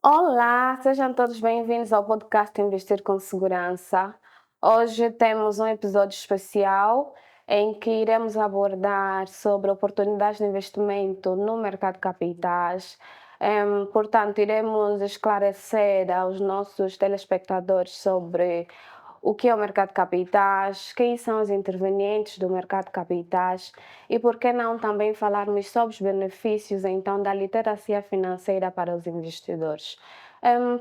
Olá, sejam todos bem-vindos ao podcast Investir com Segurança. Hoje temos um episódio especial em que iremos abordar sobre oportunidades de investimento no mercado de capitais. Portanto, iremos esclarecer aos nossos telespectadores sobre o que é o mercado de capitais, quem são os intervenientes do mercado de capitais e por que não também falarmos sobre os benefícios então da literacia financeira para os investidores.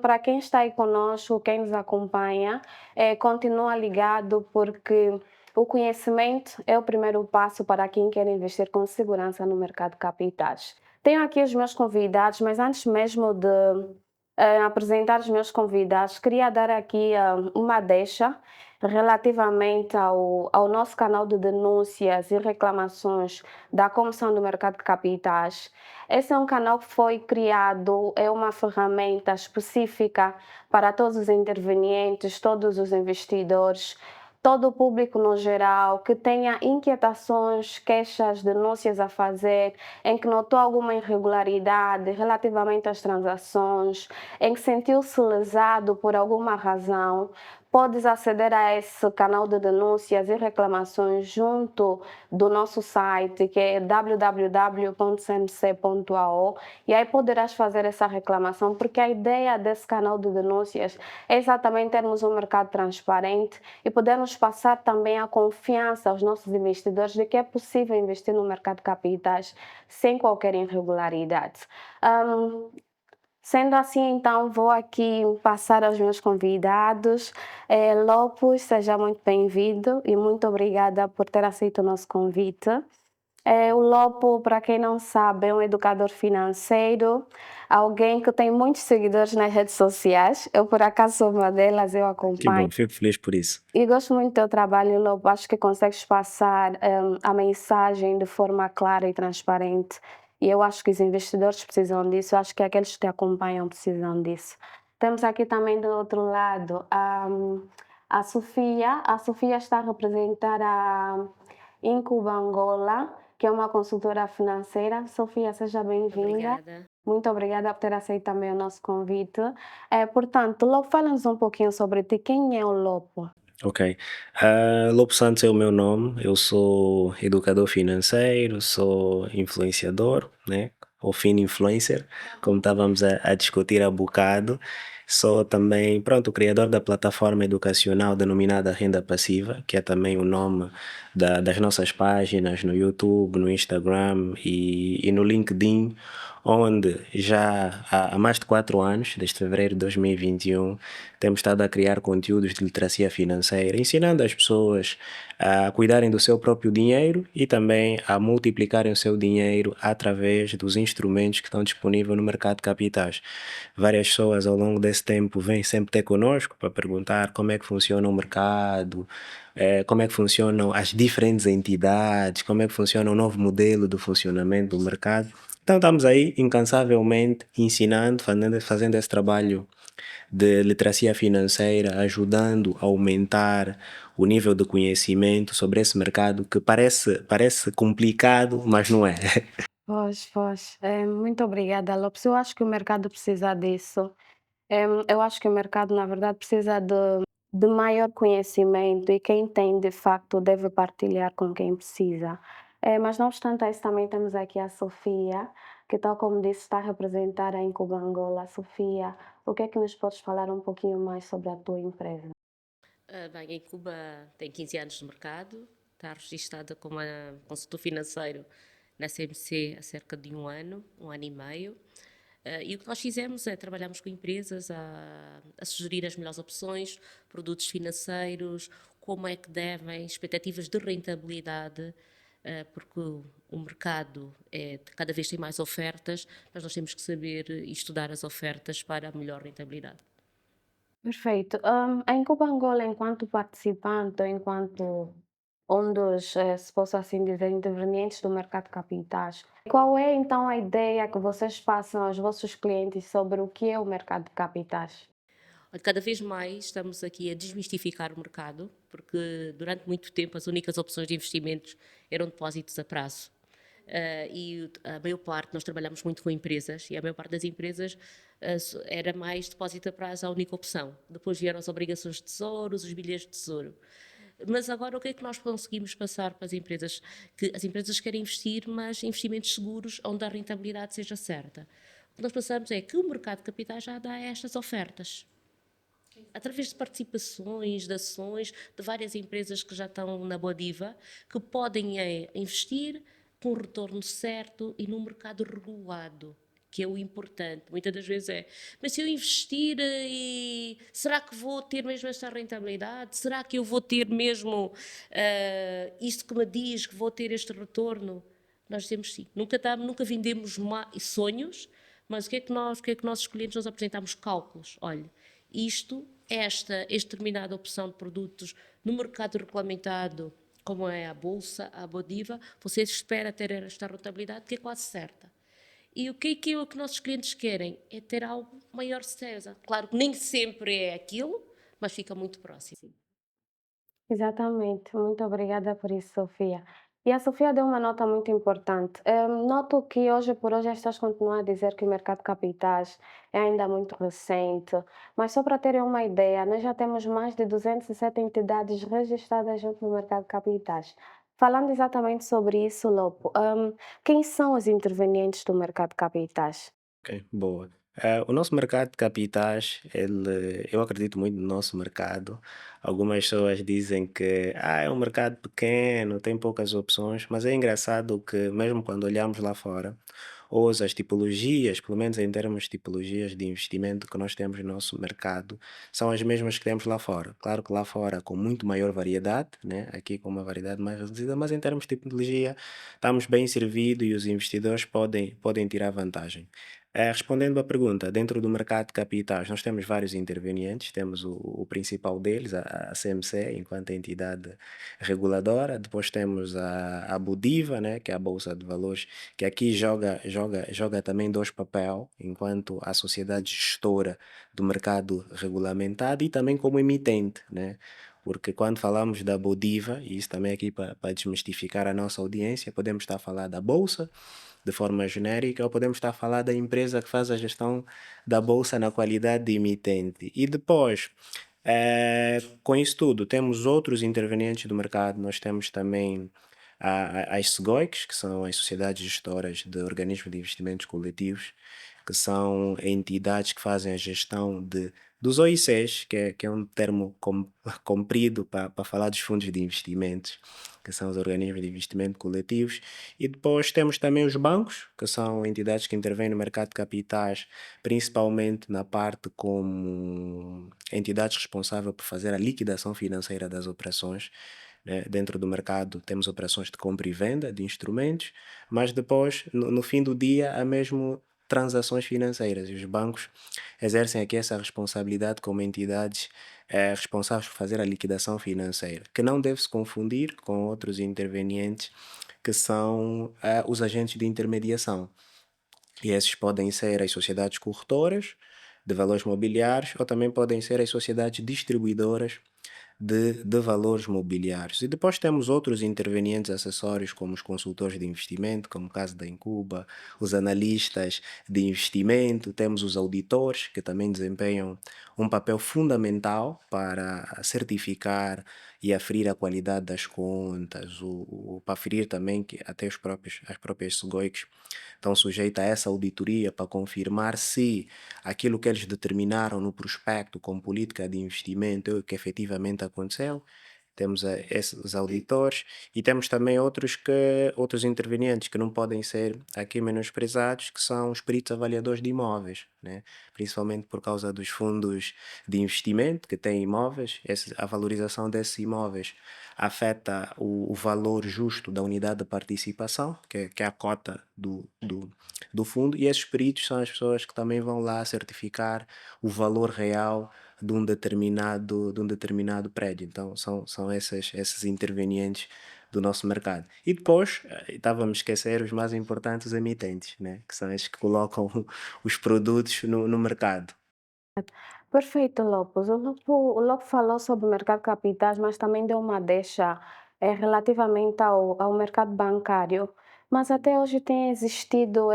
Para quem está aí conosco, quem nos acompanha, continua ligado porque o conhecimento é o primeiro passo para quem quer investir com segurança no mercado de capitais. Tenho aqui os meus convidados, mas antes mesmo de apresentar os meus convidados, queria dar aqui uma deixa relativamente ao nosso canal de denúncias e reclamações da Comissão do Mercado de Capitais. Esse é um canal que foi criado, é uma ferramenta específica para todos os intervenientes, todos os investidores, todo o público no geral que tenha inquietações, queixas, denúncias a fazer, em que notou alguma irregularidade relativamente às transações, em que sentiu-se lesado por alguma razão. Podes aceder a esse canal de denúncias e reclamações junto do nosso site, que é www.cmc.ao, e aí poderás fazer essa reclamação, porque a ideia desse canal de denúncias é exatamente termos um mercado transparente e podermos passar também a confiança aos nossos investidores de que é possível investir no mercado de capitais sem qualquer irregularidade. Hum, Sendo assim, então, vou aqui passar aos meus convidados. Lopes, seja muito bem-vindo e muito obrigada por ter aceito o nosso convite. O Lopo, para quem não sabe, é um educador financeiro, alguém que tem muitos seguidores nas redes sociais. Eu, por acaso, sou uma delas, eu Que acompanho. bom, fico feliz por isso. E gosto muito do teu trabalho, Lopo. Acho que consegues passar a mensagem de forma clara e transparente. E eu acho que os investidores precisam disso, eu acho que aqueles que te acompanham precisam disso. Temos aqui também do outro lado a Sofia. A Sofia está a representar a Incuba Angola, que é uma consultora financeira. Sofia, seja bem-vinda. Obrigada. Muito obrigada por ter aceito também o nosso convite. Portanto, Lopo, fala-nos um pouquinho sobre ti. Quem é o Lopo? Ok. Lopo Santos é o meu nome, eu sou educador financeiro, sou influenciador, né? Ou fino influencer, como estávamos a discutir há bocado. Sou também, pronto, o criador da plataforma educacional denominada Renda Passiva, que é também o nome das nossas páginas no YouTube, no Instagram e no LinkedIn, onde já há mais de 4 anos, desde fevereiro de 2021, temos estado a criar conteúdos de literacia financeira, ensinando as pessoas a cuidarem do seu próprio dinheiro e também a multiplicarem o seu dinheiro através dos instrumentos que estão disponíveis no mercado de capitais. Várias pessoas ao longo desse tempo vêm sempre ter conosco para perguntar como é que funciona o mercado, como é que funcionam as diferentes entidades, como é que funciona o novo modelo de funcionamento do mercado. Então estamos aí incansavelmente ensinando, fazendo esse trabalho de literacia financeira, ajudando a aumentar o nível de conhecimento sobre esse mercado que parece complicado, mas não é. Pois, pois. Muito obrigada, Lopes. Eu acho que o mercado precisa disso. Eu acho que o mercado, na verdade, precisa de maior conhecimento e quem tem, de facto, deve partilhar com quem precisa. Mas, não obstante isso, também temos aqui a Sofia, que, tal como disse, está a representar a Incuba Angola. Sofia, o que é que nos podes falar um pouquinho mais sobre a tua empresa? Bem, em Cuba tem 15 anos de mercado, está registada como consultor financeiro na CMC há cerca de um ano e meio. E o que nós fizemos é trabalhamos com empresas a sugerir as melhores opções, produtos financeiros, como é que devem, expectativas de rentabilidade, porque o mercado cada vez tem mais ofertas, mas nós temos que saber e estudar as ofertas para a melhor rentabilidade. Perfeito. A Incuba Angola, enquanto participante, ou enquanto um dos, se posso assim dizer, intervenientes do mercado de capitais, qual é então a ideia que vocês passam aos vossos clientes sobre o que é o mercado de capitais? Olha, cada vez mais estamos aqui a desmistificar o mercado, porque durante muito tempo as únicas opções de investimentos eram depósitos a prazo. E a maior parte, nós trabalhamos muito com empresas, e a maior parte das empresas era mais depósito a prazo a única opção. Depois vieram as obrigações de tesouros, os bilhetes de tesouro. Mas agora o que é que nós conseguimos passar para as empresas? Que as empresas querem investir, mas investimentos seguros onde a rentabilidade seja certa. O que nós passamos é que o mercado de capitais já dá estas ofertas através de participações, de ações, de várias empresas que já estão na Bodiva, que podem investir com o retorno certo e num mercado regulado, que é o importante. Muitas das vezes mas se eu investir, será que vou ter mesmo esta rentabilidade? Será que eu vou ter mesmo isto que me diz que vou ter este retorno? Nós dizemos sim. Nunca vendemos sonhos, mas o que é que nossos clientes nos apresentamos? Cálculos. Olha, este determinada opção de produtos no mercado regulamentado, como é a Bolsa, a Bodiva, você espera ter esta rentabilidade que é quase certa. E o que nossos clientes querem? É ter algo maior certeza. Claro que nem sempre é aquilo, mas fica muito próximo. Exatamente, muito obrigada por isso, Sofia. E a Sofia deu uma nota muito importante. Noto que hoje por hoje estás continuando a dizer que o mercado de capitais é ainda muito recente, mas só para terem uma ideia, nós já temos mais de 207 entidades registradas junto no mercado de capitais. Falando exatamente sobre isso, Lopo, quem são os intervenientes do mercado de capitais? Ok, boa. O nosso mercado de capitais, eu acredito muito no nosso mercado. Algumas pessoas dizem que é um mercado pequeno, tem poucas opções, mas é engraçado que mesmo quando olhamos lá fora, ou as tipologias, pelo menos em termos de tipologias de investimento que nós temos no nosso mercado, são as mesmas que temos lá fora. Claro que lá fora com muito maior variedade, né? Aqui com uma variedade mais reduzida, mas em termos de tipologia estamos bem servidos e os investidores podem tirar vantagem. Respondendo à pergunta, dentro do mercado de capitais, nós temos vários intervenientes, temos o principal deles, a CMC, enquanto entidade reguladora, depois temos a Bodiva, né, que é a Bolsa de Valores, que aqui joga também dois papel, enquanto a sociedade gestora do mercado regulamentado e também como emitente, né? Porque quando falamos da Bodiva, e isso também aqui para desmistificar a nossa audiência, podemos estar a falar da Bolsa, de forma genérica, ou podemos estar a falar da empresa que faz a gestão da bolsa na qualidade de emitente. E depois, com isso tudo, temos outros intervenientes do mercado, nós temos também as SGOICs, que são as sociedades gestoras de organismos de investimentos coletivos, que são entidades que fazem a gestão dos OICs, que é um termo comprido para falar dos fundos de investimentos, que são os organismos de investimento coletivos. E depois temos também os bancos, que são entidades que intervêm no mercado de capitais, principalmente na parte como entidades responsáveis por fazer a liquidação financeira das operações, né? Dentro do mercado temos operações de compra e venda de instrumentos, mas depois, no fim do dia, há mesmo transações financeiras e os bancos exercem aqui essa responsabilidade como entidades responsáveis por fazer a liquidação financeira, que não deve se confundir com outros intervenientes que são os agentes de intermediação. E esses podem ser as sociedades corretoras de valores mobiliários ou também podem ser as sociedades distribuidoras de valores mobiliários. E depois temos outros intervenientes acessórios, como os consultores de investimento, como o caso da Incuba, os analistas de investimento, temos os auditores, que também desempenham um papel fundamental para certificar e aferir a qualidade das contas, para aferir também que até as próprias SUGOICs estão sujeitas a essa auditoria para confirmar se aquilo que eles determinaram no prospecto como política de investimento é o que efetivamente aconteceu. Temos esses auditores e temos também outros intervenientes que não podem ser aqui menosprezados, que são os peritos avaliadores de imóveis, né? Principalmente por causa dos fundos de investimento que têm imóveis, a valorização desses imóveis afeta o valor justo da unidade de participação, que é a cota do fundo, e esses peritos são as pessoas que também vão lá certificar o valor real de um determinado prédio. Então, são esses intervenientes do nosso mercado. E depois, estávamos a esquecer os mais importantes, os emitentes, né? Que são esses que colocam os produtos no mercado. Perfeito, Lopes. O Lopo falou sobre o mercado de capitais, mas também deu uma deixa relativamente ao mercado bancário. Mas até hoje tem existido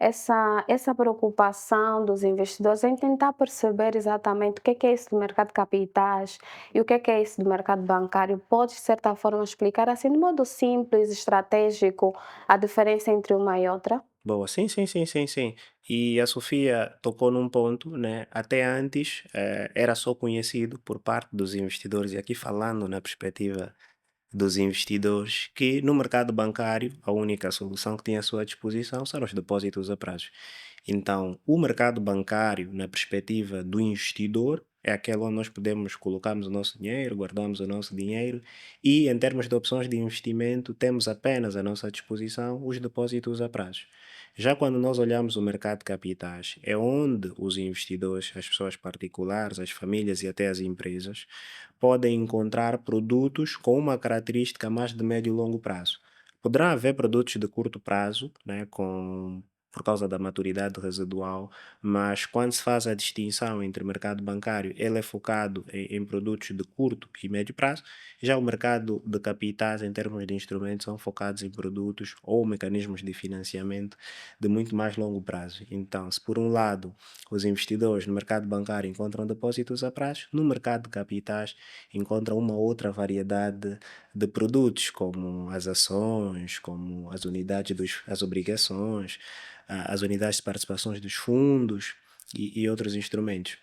essa preocupação dos investidores em tentar perceber exatamente o que é isso do mercado de capitais e o que é isso do mercado bancário. Pode, de certa forma, explicar assim, de modo simples, estratégico, a diferença entre uma e outra? Boa, sim, sim, sim, sim, sim. E a Sofia tocou num ponto, né? Até antes era só conhecido por parte dos investidores, e aqui falando na perspectiva dos investidores, que no mercado bancário a única solução que tinha à sua disposição são os depósitos a prazo. Então, o mercado bancário, na perspectiva do investidor, é aquele onde nós podemos colocarmos o nosso dinheiro, guardamos o nosso dinheiro e, em termos de opções de investimento, temos apenas à nossa disposição os depósitos a prazo. Já quando nós olhamos o mercado de capitais, é onde os investidores, as pessoas particulares, as famílias e até as empresas podem encontrar produtos com uma característica mais de médio e longo prazo. Poderá haver produtos de curto prazo, né, por causa da maturidade residual, mas quando se faz a distinção entre o mercado bancário, ele é focado em produtos de curto e médio prazo, já o mercado de capitais, em termos de instrumentos, são focados em produtos ou mecanismos de financiamento de muito mais longo prazo. Então, se por um lado os investidores no mercado bancário encontram depósitos a prazo, no mercado de capitais encontram uma outra variedade de produtos, como as ações, como as unidades as obrigações, as unidades de participações dos fundos e outros instrumentos,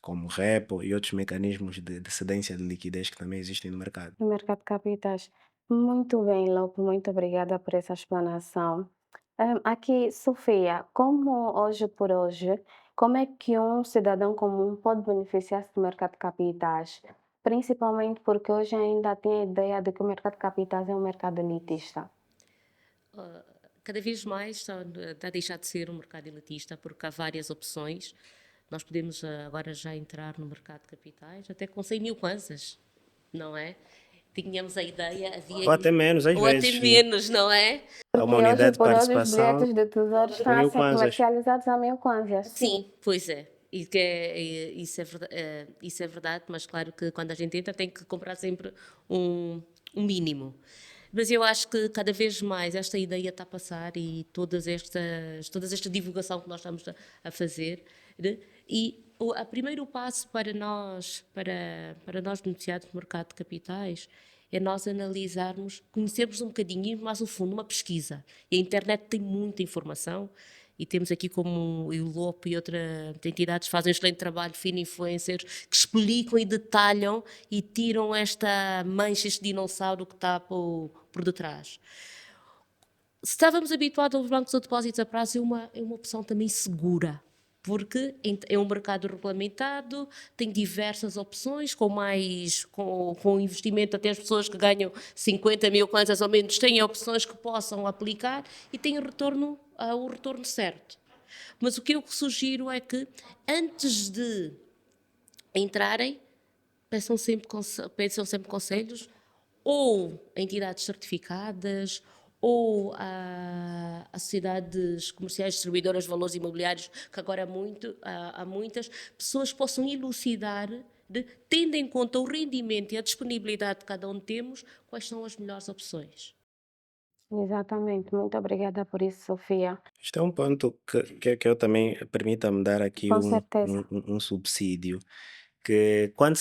como repo e outros mecanismos de cedência de liquidez que também existem no mercado. No mercado de capitais. Muito bem, Lopo, muito obrigada por essa explanação. Aqui, Sofia, como hoje por hoje, como é que um cidadão comum pode beneficiar-se do mercado de capitais? Principalmente porque hoje ainda tem a ideia de que o mercado de capitais é um mercado elitista. Cada vez mais está a deixar de ser um mercado elitista, porque há várias opções. Nós podemos agora já entrar no mercado de capitais até com 100 mil kwanzas, não é? Tínhamos a ideia, Ou até menos, às ou até vezes, menos, não é? há uma Porque hoje unidade de por hoje os participação bilhetes de tesouro estão com a mil ser kwanzas. comercializados a 1.000 kwanzas. Sim, pois é. Isso é verdade, mas claro que quando a gente entra tem que comprar sempre um mínimo. Mas eu acho que cada vez mais esta ideia está a passar e toda esta divulgação que nós estamos a fazer, né? E o primeiro passo para nós beneficiarmos do mercado de capitais é nós analisarmos, conhecermos um bocadinho, ir mais a fundo, uma pesquisa. E a internet tem muita informação e temos aqui como o Lopo e outras entidades fazem um excelente trabalho, fino influencers, que explicam e detalham e tiram esta mancha, este dinossauro que está por detrás. Se estávamos habituados aos bancos de depósitos a prazo, é uma opção também segura, porque é um mercado regulamentado, tem diversas opções, com investimento, até as pessoas que ganham 50 mil kwanzas ou menos têm opções que possam aplicar e têm o retorno certo. Mas o que eu sugiro é que, antes de entrarem, peçam sempre conselhos ou a entidades certificadas ou a sociedades comerciais distribuidoras de valores imobiliários, que agora há muitas, pessoas que possam elucidar, tendo em conta o rendimento e a disponibilidade de cada um temos, quais são as melhores opções. Exatamente, muito obrigada por isso, Sofia. Isto é um ponto que eu também permita-me dar aqui Com certeza. um subsídio. Que quando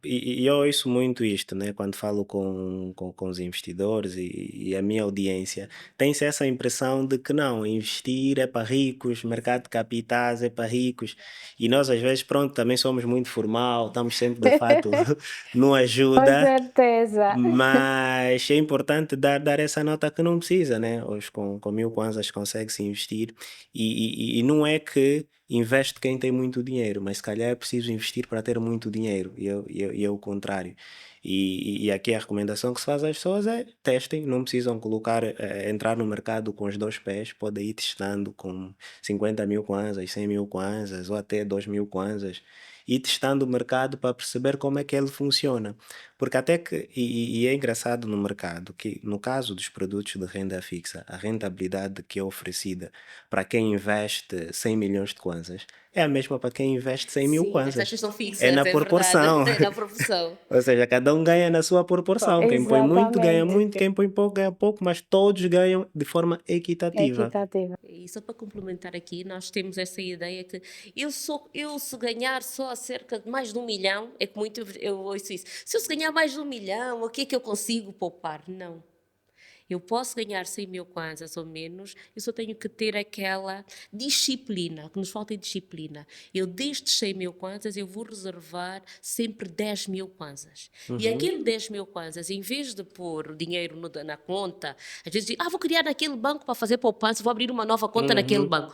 e eu ouço muito isto, né? Quando falo com os investidores e a minha audiência, tem-se essa impressão de que não, investir é para ricos, mercado de capitais é para ricos, e nós às vezes, pronto, também somos muito formal, estamos sempre de fato não Com ajuda, certeza. mas é importante dar essa nota que não precisa, né? Hoje com 1.000 kwanzas consegue-se investir e não é que investe quem tem muito dinheiro, mas se calhar é preciso investir para ter muito dinheiro e é o contrário. E aqui a recomendação que se faz às pessoas é testem, não precisam entrar no mercado com os dois pés, podem ir testando com 50 mil kwanzas, 100 mil kwanzas ou até 2.000 kwanzas e testando o mercado para perceber como é que ele funciona. Porque até que, e é engraçado no mercado, que no caso dos produtos de renda fixa, a rentabilidade que é oferecida para quem investe 100 milhões de kwanzas é a mesma para quem investe 100 mil Sim, as kwanzas. taxas são É fixas, na é verdade, proporção. é na proporção. Ou seja, cada cada um ganha na sua proporção. Quem põe muito ganha Exatamente. muito, quem põe pouco ganha pouco, mas todos ganham de forma equitativa. Equitativa. E só para complementar aqui, nós temos essa ideia que eu se ganhar só cerca de mais de 1 milhão, é que muito eu ouço isso, se eu se ganhar mais de 1 milhão, o que é que eu consigo poupar? Não. Eu posso ganhar 100 mil kwanzas ou menos, eu só tenho que ter aquela disciplina, que nos falta disciplina. Eu destes 100 mil kwanzas, eu vou reservar sempre 10 mil kwanzas. E aquele 10 mil kwanzas, em vez de pôr o dinheiro na conta, às vezes digo, vou criar naquele banco para fazer poupança, vou abrir uma nova conta naquele banco.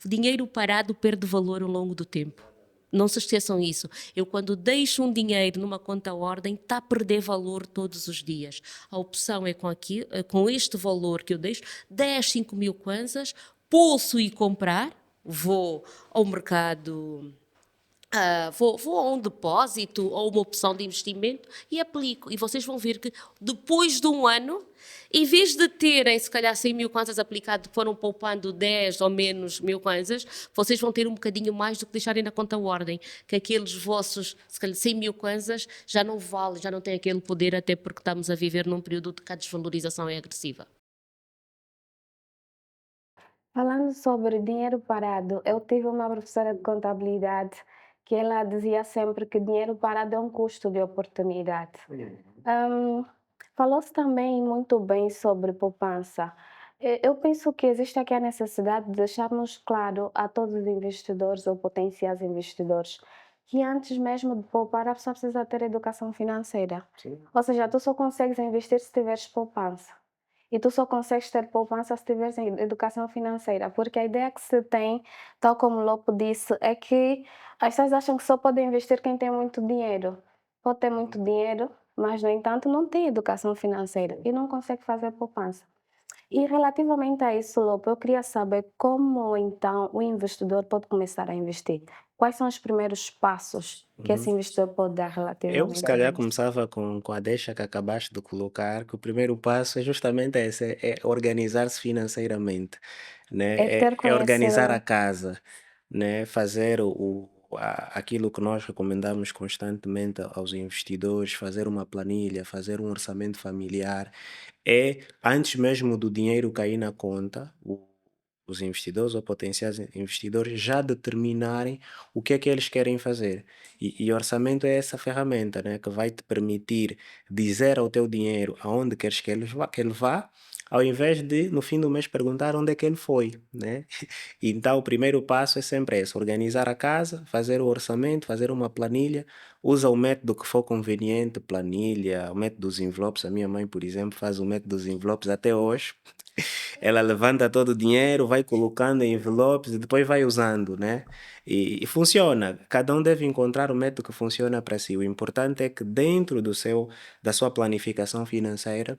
O dinheiro parado perde valor ao longo do tempo. Não se esqueçam isso. Eu, quando deixo um dinheiro numa conta ordem, está a perder valor todos os dias. A opção é com este valor que eu deixo, 10, 5 mil kwanzas, posso ir comprar, vou ao mercado. Vou a um depósito ou uma opção de investimento e aplico. E vocês vão ver que depois de um ano, em vez de terem se calhar 100 mil kwanzas aplicado, foram poupando 10 ou menos mil kwanzas, vocês vão ter um bocadinho mais do que deixarem na conta ordem, que aqueles vossos, se calhar 100 mil kwanzas já não vale, já não têm aquele poder, até porque estamos a viver num período de que a desvalorização é agressiva. Falando sobre dinheiro parado, eu tive uma professora de contabilidade que ela dizia sempre que dinheiro parado é um custo de oportunidade. Hum, Falou-se também muito bem sobre poupança. Eu penso que existe aqui a necessidade de deixarmos claro a todos os investidores ou potenciais investidores que antes mesmo de poupar, a pessoa precisa ter educação financeira. Ou seja, tu só consegues investir se tiveres poupança. E tu só consegues ter poupança se tiveres educação financeira, porque a ideia que se tem, tal como o Lopo disse, é que as pessoas acham que só pode investir quem tem muito dinheiro. Pode ter muito dinheiro, mas, no entanto, não tem educação financeira e não consegue fazer poupança. E relativamente a isso, Lopo, eu queria saber como então o investidor pode começar a investir. Quais são os primeiros passos que esse investidor pode dar Eu, se relativamente a calhar, isso? começava com a deixa que acabaste de colocar, que o primeiro passo é justamente esse, é organizar-se financeiramente, né? É ter É organizar a conhecimento. casa, né? Fazer aquilo que nós recomendamos constantemente aos investidores, fazer uma planilha, fazer um orçamento familiar, é antes mesmo do dinheiro cair na conta, os investidores ou potenciais investidores já determinarem o que é que eles querem fazer. E orçamento é essa ferramenta, né, que vai te permitir dizer ao teu dinheiro aonde queres que ele vá, ao invés de no fim do mês perguntar onde é que ele foi, né? Então o primeiro passo é sempre esse, organizar a casa, fazer o orçamento, fazer uma planilha, usa o método que for conveniente, planilha, o método dos envelopes. A minha mãe, por exemplo, faz o método dos envelopes até hoje. Ela levanta todo o dinheiro, vai colocando em envelopes e depois vai usando, né? E funciona. Cada um deve encontrar o método que funciona para si. O importante é que dentro da sua planificação financeira,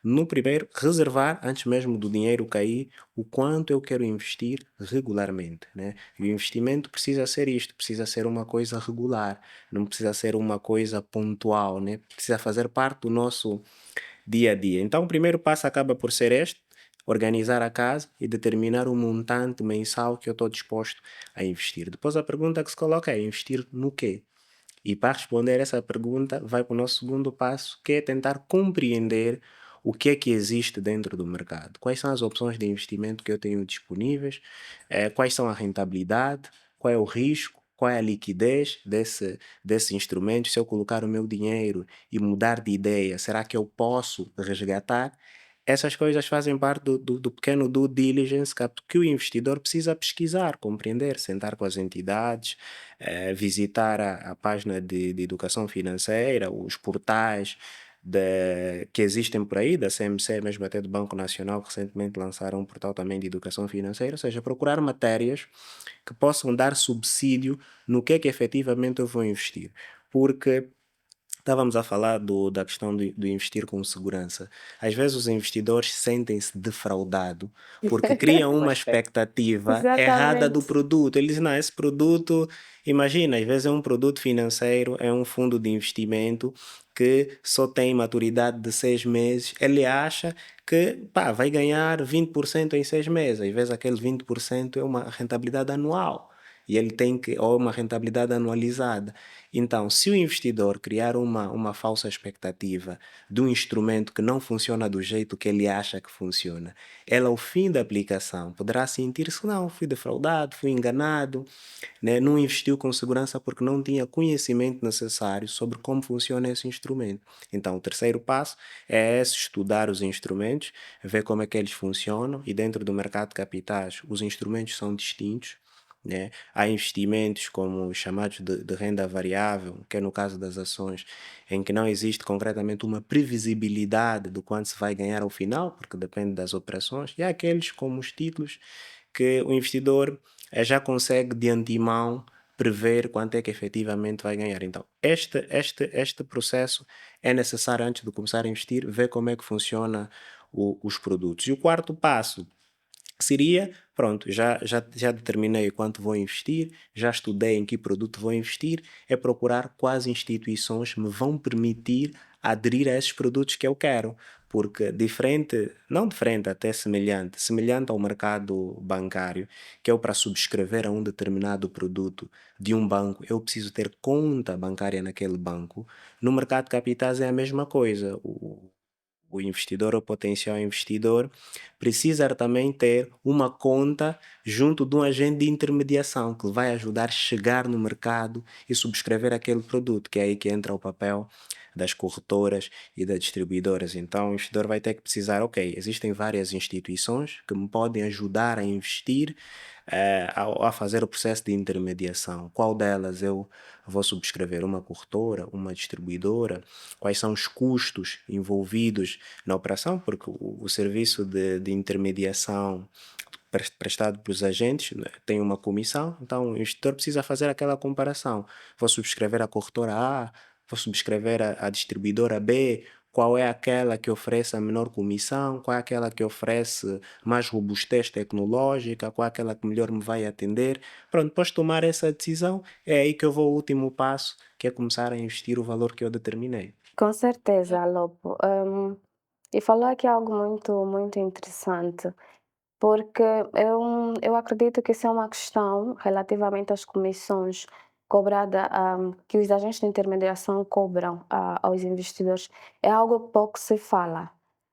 no primeiro, reservar, antes mesmo do dinheiro cair, o quanto eu quero investir regularmente, né? E o investimento precisa ser isto, precisa ser uma coisa regular, não precisa ser uma coisa pontual, né? Precisa fazer parte do nosso dia a dia. Então, o primeiro passo acaba por ser este: organizar a casa e determinar o montante mensal que eu estou disposto a investir. Depois a pergunta que se coloca é: investir no quê? E para responder essa pergunta, vai para o nosso segundo passo, que é tentar compreender o que é que existe dentro do mercado. Quais são as opções de investimento que eu tenho disponíveis, quais são a rentabilidade, qual é o risco, qual é a liquidez desse instrumento. Se eu colocar o meu dinheiro e mudar de ideia, será que eu posso resgatar? Essas coisas fazem parte do pequeno due diligence que o investidor precisa pesquisar, compreender, sentar com as entidades, visitar a página de educação financeira, os portais que existem por aí, da CMC, mesmo até do Banco Nacional, que recentemente lançaram um portal também de educação financeira, ou seja, procurar matérias que possam dar subsídio no que é que efetivamente eu vou investir. Porque estávamos a falar da questão do investir com segurança. Às vezes os investidores sentem-se defraudados porque criam uma expectativa errada do Exatamente. produto. Eles dizem, não, esse produto, imagina, às vezes é um produto financeiro, é um fundo de investimento que só tem maturidade de 6 meses. Ele acha que vai ganhar 20% em 6 meses. Às vezes aquele 20% é uma rentabilidade anual. e ele tem que, ou uma rentabilidade anualizada. Então, se o investidor criar uma falsa expectativa de um instrumento que não funciona do jeito que ele acha que funciona, ele ao fim da aplicação poderá sentir-se, não, fui defraudado, fui enganado, né? Não investiu com segurança porque não tinha conhecimento necessário sobre como funciona esse instrumento. Então, o terceiro passo é esse, estudar os instrumentos, ver como é que eles funcionam, e dentro do mercado de capitais os instrumentos são distintos, né? Há investimentos como os chamados de renda variável, que é no caso das ações, em que não existe concretamente uma previsibilidade do quanto se vai ganhar ao final, porque depende das operações, e há aqueles como os títulos, que o investidor já consegue de antemão prever quanto é que efetivamente vai ganhar. Então, este processo é necessário antes de começar a investir, ver como é que funciona os produtos. E o quarto passo seria, pronto, já determinei quanto vou investir, já estudei em que produto vou investir, é procurar quais instituições me vão permitir aderir a esses produtos que eu quero, porque diferente, não diferente, até semelhante ao mercado bancário, que eu para subscrever a um determinado produto de um banco, eu preciso ter conta bancária naquele banco. No mercado de capitais é a mesma coisa. O investidor ou potencial investidor precisa também ter uma conta junto de um agente de intermediação que vai ajudar a chegar no mercado e subscrever aquele produto, que é aí que entra o papel das corretoras e das distribuidoras. Então, o investidor vai ter que precisar, ok, existem várias instituições que me podem ajudar a investir, a fazer o processo de intermediação. Qual delas eu vou subscrever? Uma corretora, uma distribuidora? Quais são os custos envolvidos na operação? Porque o serviço de intermediação prestado pelos agentes, né, tem uma comissão, então o investidor precisa fazer aquela comparação. Vou subscrever a corretora A, vou subscrever a distribuidora B, qual é aquela que oferece a menor comissão, qual é aquela que oferece mais robustez tecnológica, qual é aquela que melhor me vai atender. Pronto, depois de tomar essa decisão, é aí que eu vou ao último passo, que é começar a investir o valor que eu determinei. Com certeza, Lopo. E falou aqui algo muito, muito interessante. Porque eu acredito que isso é uma questão relativamente às comissões cobrada, que os agentes de intermediação cobram aos investidores. É algo que pouco se fala,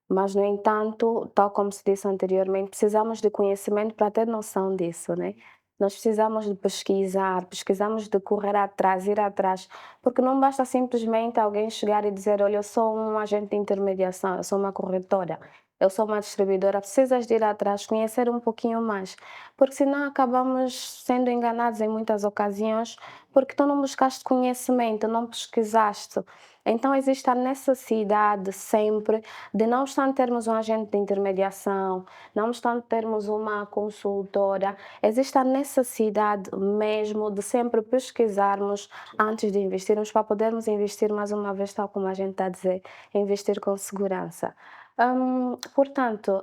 mas, no entanto, tal como se disse anteriormente, precisamos de conhecimento para ter noção disso, né? Nós precisamos de pesquisar, precisamos de correr atrás, ir atrás, porque não basta simplesmente alguém chegar e dizer: olha, eu sou um agente de intermediação, eu sou uma corretora. Eu sou uma distribuidora, precisas de ir atrás, conhecer um pouquinho mais, porque senão acabamos sendo enganados em muitas ocasiões, porque tu não buscaste conhecimento, não pesquisaste. Então existe a necessidade sempre de, não obstante termos um agente de intermediação, não obstante termos uma consultora, existe a necessidade mesmo de sempre pesquisarmos antes de investirmos, para podermos investir mais uma vez, tal como a gente está a dizer, investir com segurança. Portanto,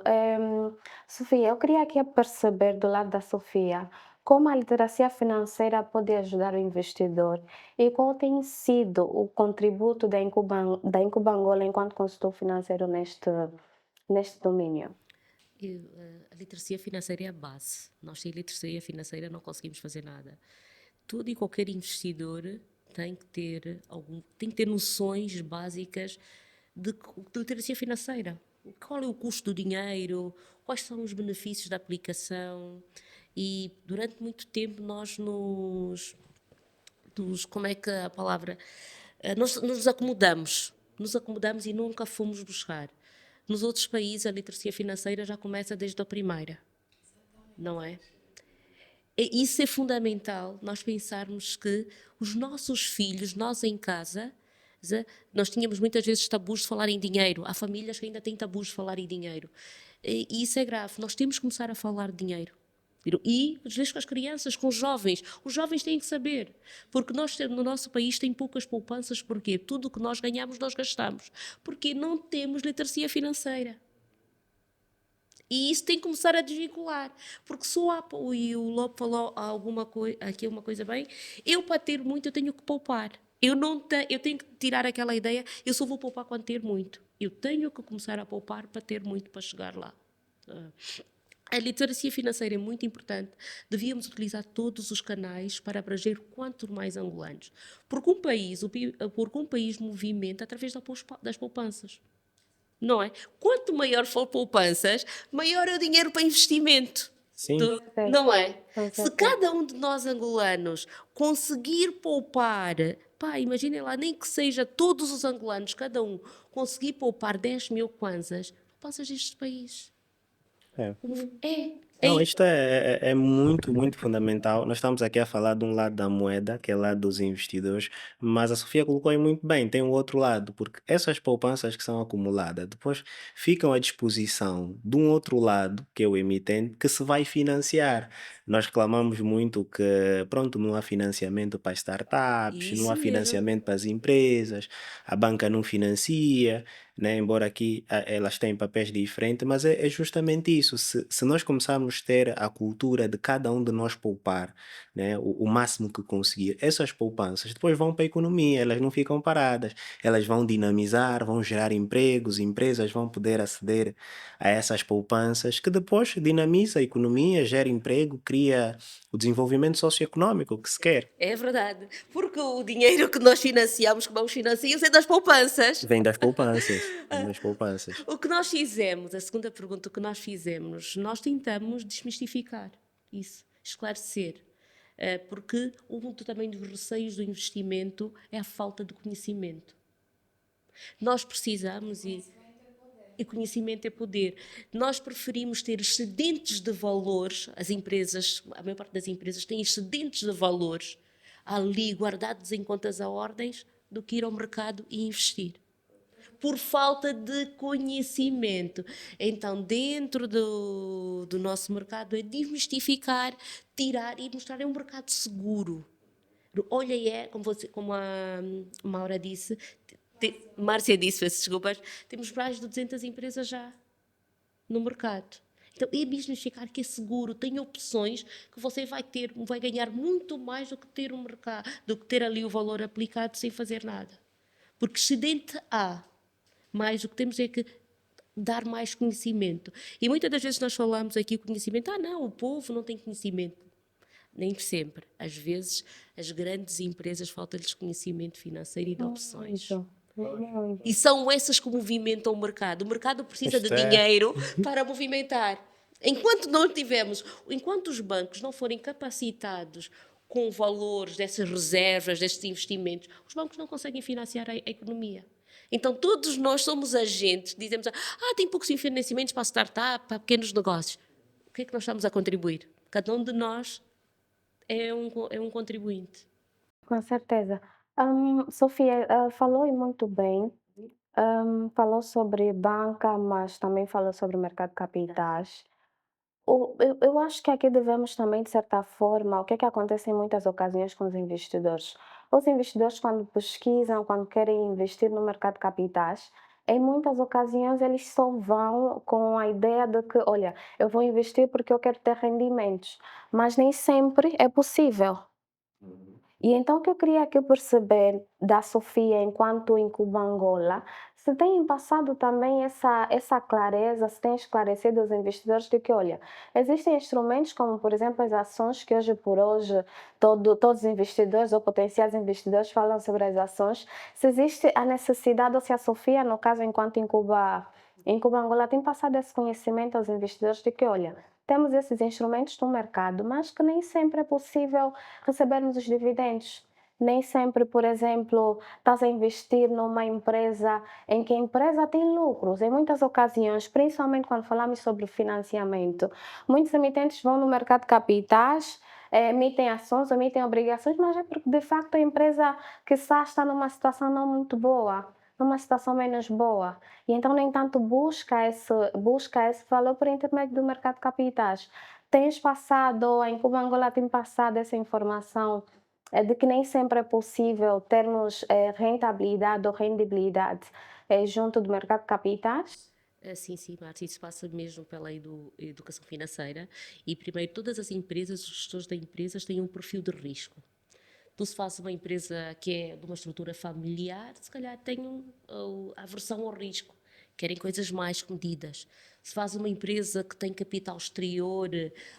Sofia, eu queria aqui perceber do lado da Sofia como a literacia financeira pode ajudar o investidor e qual tem sido o contributo da Incuba Angola enquanto consultor financeiro neste domínio. A literacia financeira é a base. Nós, sem literacia financeira, não conseguimos fazer nada. Todo e qualquer investidor tem que ter noções básicas de literacia financeira. Qual é o custo do dinheiro? Quais são os benefícios da aplicação? E durante muito tempo nós como é que a palavra? Nós nos acomodamos e nunca fomos buscar. Nos outros países a literacia financeira já começa desde a primeira, não é? Isso é fundamental, nós pensarmos que os nossos filhos, nós em casa, nós tínhamos muitas vezes tabus de falar em dinheiro. Há famílias que ainda têm tabus de falar em dinheiro. E isso é grave. Nós temos que começar a falar de dinheiro. E, às vezes, com as crianças, com os jovens. Os jovens têm que saber. Porque nós, no nosso país, tem poucas poupanças. Porquê? Tudo o que nós ganhamos, nós gastamos. Porque não temos literacia financeira. E isso tem que começar a desvincular. Porque só há, e o Lobo falou aqui uma coisa bem, eu para ter muito eu tenho que poupar. Eu tenho que tirar aquela ideia, eu só vou poupar quando ter muito. Eu tenho que começar a poupar para ter muito para chegar lá. A literacia financeira é muito importante. Devíamos utilizar todos os canais para abranger quanto mais angolanos. Porque um país movimenta através das poupanças. Não é? Quanto maior for poupanças, maior é o dinheiro para investimento. Sim, Não é? Com Se certeza. cada um de nós angolanos conseguir poupar, pá, imaginem lá, nem que seja todos os angolanos, cada um, conseguir poupar 10 mil kwanzas, poupanças deste país. é. É Não, isso. isto é muito, muito fundamental. Nós estamos aqui a falar de um lado da moeda, que é o lado dos investidores, mas a Sofia colocou aí muito bem, tem o outro lado, porque essas poupanças que são acumuladas depois ficam à disposição de um outro lado, que é o emitente, que se vai financiar. Nós reclamamos muito que, pronto, não há financiamento para startups, não Isso há mesmo. financiamento para as empresas, a banca não financia, né? Embora aqui elas têm papéis diferentes, mas é justamente isso. Se nós começarmos a ter a cultura de cada um de nós poupar, né? O máximo que conseguir, essas poupanças depois vão para a economia, elas não ficam paradas, elas vão dinamizar, vão gerar empregos, empresas vão poder aceder a essas poupanças, que depois dinamiza a economia, gera emprego, cria o desenvolvimento socioeconômico que se quer. É verdade. Porque o dinheiro que nós financiamos, que vamos financiar, é das poupanças. Vem das poupanças, vem das poupanças. O que nós fizemos, a segunda pergunta, o que nós fizemos, nós tentamos desmistificar isso, esclarecer. Porque um também dos receios do investimento é a falta de conhecimento. Nós precisamos e conhecimento é poder. Nós preferimos ter excedentes de valores, as empresas, a maior parte das empresas tem excedentes de valores ali guardados em contas a ordens, do que ir ao mercado e investir. Por falta de conhecimento. Então, dentro do nosso mercado, é desmistificar, tirar e mostrar é um mercado seguro. Olha, como a Maura disse, Márcia disse, peço desculpas, temos mais de 200 empresas já no mercado. Então, é desmistificar que é seguro, tem opções que você vai ganhar muito mais do que ter um mercado, do que ter ali o valor aplicado sem fazer nada. Porque excedente há, mas o que temos é que dar mais conhecimento. E muitas das vezes nós falamos aqui o conhecimento, não, o povo não tem conhecimento. Nem sempre. Às vezes, as grandes empresas faltam-lhes conhecimento financeiro e de opções. Muito. E são essas que movimentam o mercado. O mercado precisa de Isto é. dinheiro para movimentar. Enquanto os bancos não forem capacitados com valores dessas reservas, destes investimentos, os bancos não conseguem financiar a economia. Então, todos nós somos agentes, dizemos, tem poucos financiamentos para startup, para pequenos negócios. O que é que nós estamos a contribuir? Cada um de nós é um contribuinte. Com certeza. Sofia, falou e muito bem. Falou sobre banca, mas também falou sobre o mercado de capitais. Eu acho que aqui devemos também, de certa forma, o que é que acontece em muitas ocasiões com os investidores? Os investidores, quando pesquisam, quando querem investir no mercado de capitais, em muitas ocasiões eles só vão com a ideia de que, olha, eu vou investir porque eu quero ter rendimentos, mas nem sempre é possível. E então o que eu queria aqui perceber da Sofia enquanto incuba Angola, se tem passado também essa clareza, se tem esclarecido os investidores de que, olha, existem instrumentos como, por exemplo, as ações que hoje por hoje todos os investidores ou potenciais investidores falam sobre as ações, se existe a necessidade, ou se a Sofia, no caso, enquanto incuba Angola, tem passado esse conhecimento aos investidores de que, olha, temos esses instrumentos no mercado, mas que nem sempre é possível recebermos os dividendos. Nem sempre, por exemplo, estás a investir numa empresa em que a empresa tem lucros. Em muitas ocasiões, principalmente quando falamos sobre financiamento, muitos emitentes vão no mercado de capitais, emitem ações, emitem obrigações, mas é porque de facto a empresa que está numa situação não muito boa, numa situação menos boa. E então, no entanto, busca esse valor por intermédio do mercado de capitais. Tens passado, em Cuba Angola tem passado essa informação de que nem sempre é possível termos rentabilidade ou rendibilidade junto do mercado de capitais? Sim, Marta, isso passa mesmo pela educação financeira e primeiro todas as empresas, os gestores de empresas têm um perfil de risco. Tu se fazes uma empresa que é de uma estrutura familiar, se calhar tem aversão ao risco. querem coisas mais comedidas. Se faz uma empresa que tem capital exterior,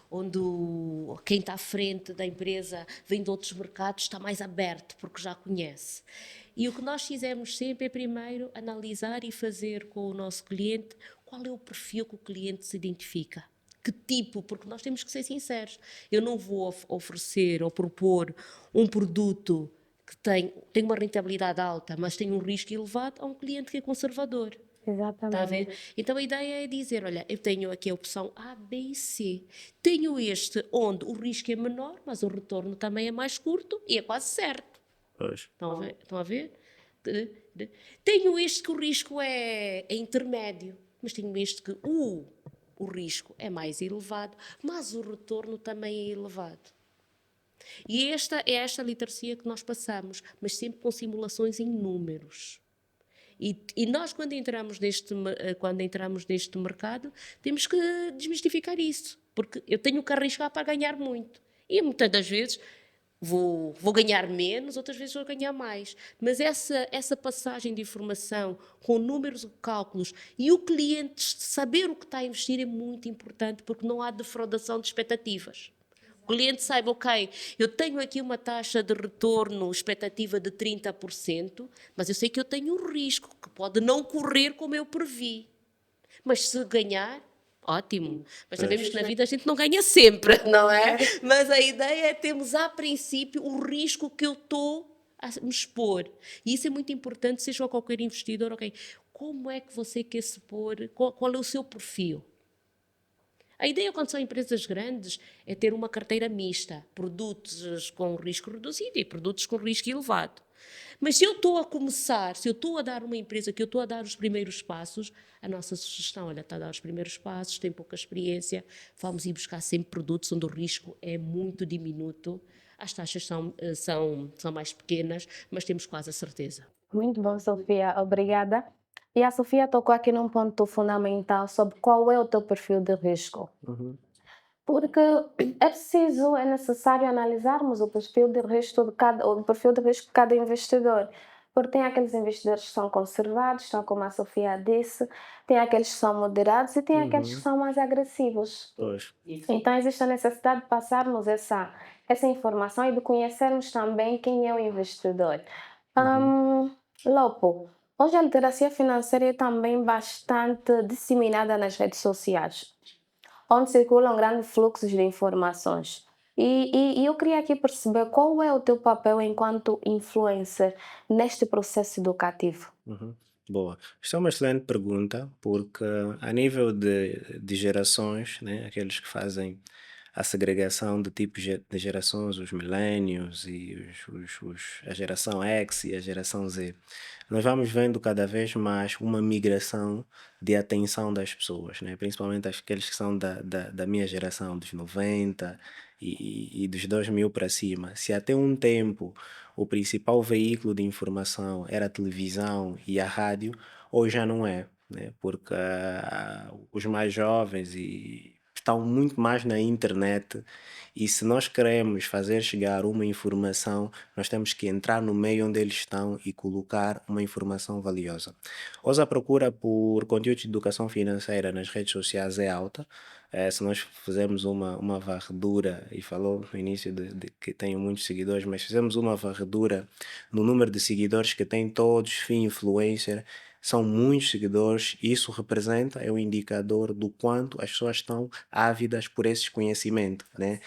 onde quem está à frente da empresa vem de outros mercados, está mais aberto porque já conhece. E o que nós fizemos sempre é primeiro analisar e fazer com o nosso cliente qual é o perfil que o cliente se identifica. Que tipo, porque nós temos que ser sinceros. Eu não vou oferecer ou propor um produto que tem uma rentabilidade alta, mas tem um risco elevado a um cliente que é conservador. Está a ver? Exatamente. Então a ideia é dizer, olha, eu tenho aqui a opção A, B e C. Tenho este onde o risco é menor, mas o retorno também é mais curto e é quase certo. Pois. Estão a ver? Estão a ver? Tenho este que o risco é intermédio, mas tenho este que o risco é mais elevado, mas o retorno também é elevado. E esta é esta literacia que nós passamos, mas sempre com simulações em números. E nós, quando entramos neste mercado, temos que desmistificar isso, porque eu tenho que arriscar para ganhar muito. E muitas das vezes vou ganhar menos, outras vezes vou ganhar mais. Mas essa passagem de informação com números e cálculos e o cliente saber o que está a investir é muito importante, porque não há defraudação de expectativas. O cliente saiba, ok, eu tenho aqui uma taxa de retorno expectativa de 30%, mas eu sei que eu tenho um risco que pode não correr como eu previ. Mas se ganhar, ótimo. Mas sabemos que na vida a gente não ganha sempre, não é? Mas a ideia é termos, a princípio, o risco que eu estou a me expor. E isso é muito importante, seja qualquer investidor, ok? Como é que você quer se pôr? Qual é o seu perfil? A ideia, quando são empresas grandes, é ter uma carteira mista, produtos com risco reduzido e produtos com risco elevado. Mas se eu estou a começar, se eu estou a dar uma empresa que eu estou a dar os primeiros passos, a nossa sugestão, olha, está a dar os primeiros passos, tem pouca experiência, vamos ir buscar sempre produtos onde o risco é muito diminuto, as taxas são mais pequenas, mas temos quase a certeza. Muito bom, Sofia. Obrigada. E a Sofia tocou aqui num ponto fundamental sobre qual é o teu perfil de risco. Uhum. Porque é necessário analisarmos o perfil de risco de cada investidor. Porque tem aqueles investidores que são conservados, tal como a Sofia disse, tem aqueles que são moderados e tem aqueles que são mais agressivos. Pois. Então existe a necessidade de passarmos essa informação e de conhecermos também quem é o investidor. Lopo, hoje a literacia financeira é também bastante disseminada nas redes sociais, onde circulam grandes fluxos de informações. E eu queria aqui perceber qual é o teu papel enquanto influencer neste processo educativo. Uhum. Boa. Isto é uma excelente pergunta, porque a nível de gerações, né, aqueles que fazem a segregação de tipos de gerações, os millennials e a geração X e a geração Z, nós vamos vendo cada vez mais uma migração de atenção das pessoas, né? Principalmente aqueles que são da minha geração, dos 90 e dos 2000 para cima. Se até um tempo o principal veículo de informação era a televisão e a rádio, hoje já não é, né? Porque os mais jovens estão muito mais na internet e se nós queremos fazer chegar uma informação, nós temos que entrar no meio onde eles estão e colocar uma informação valiosa. Hoje a procura por conteúdos de educação financeira nas redes sociais é alta. Se nós fizermos uma varredura, e falou no início de que tenho muitos seguidores, mas fizemos uma varredura no número de seguidores que tem todos, influencer, são muitos seguidores, isso representa, é um indicador do quanto as pessoas estão ávidas por esse conhecimento, né?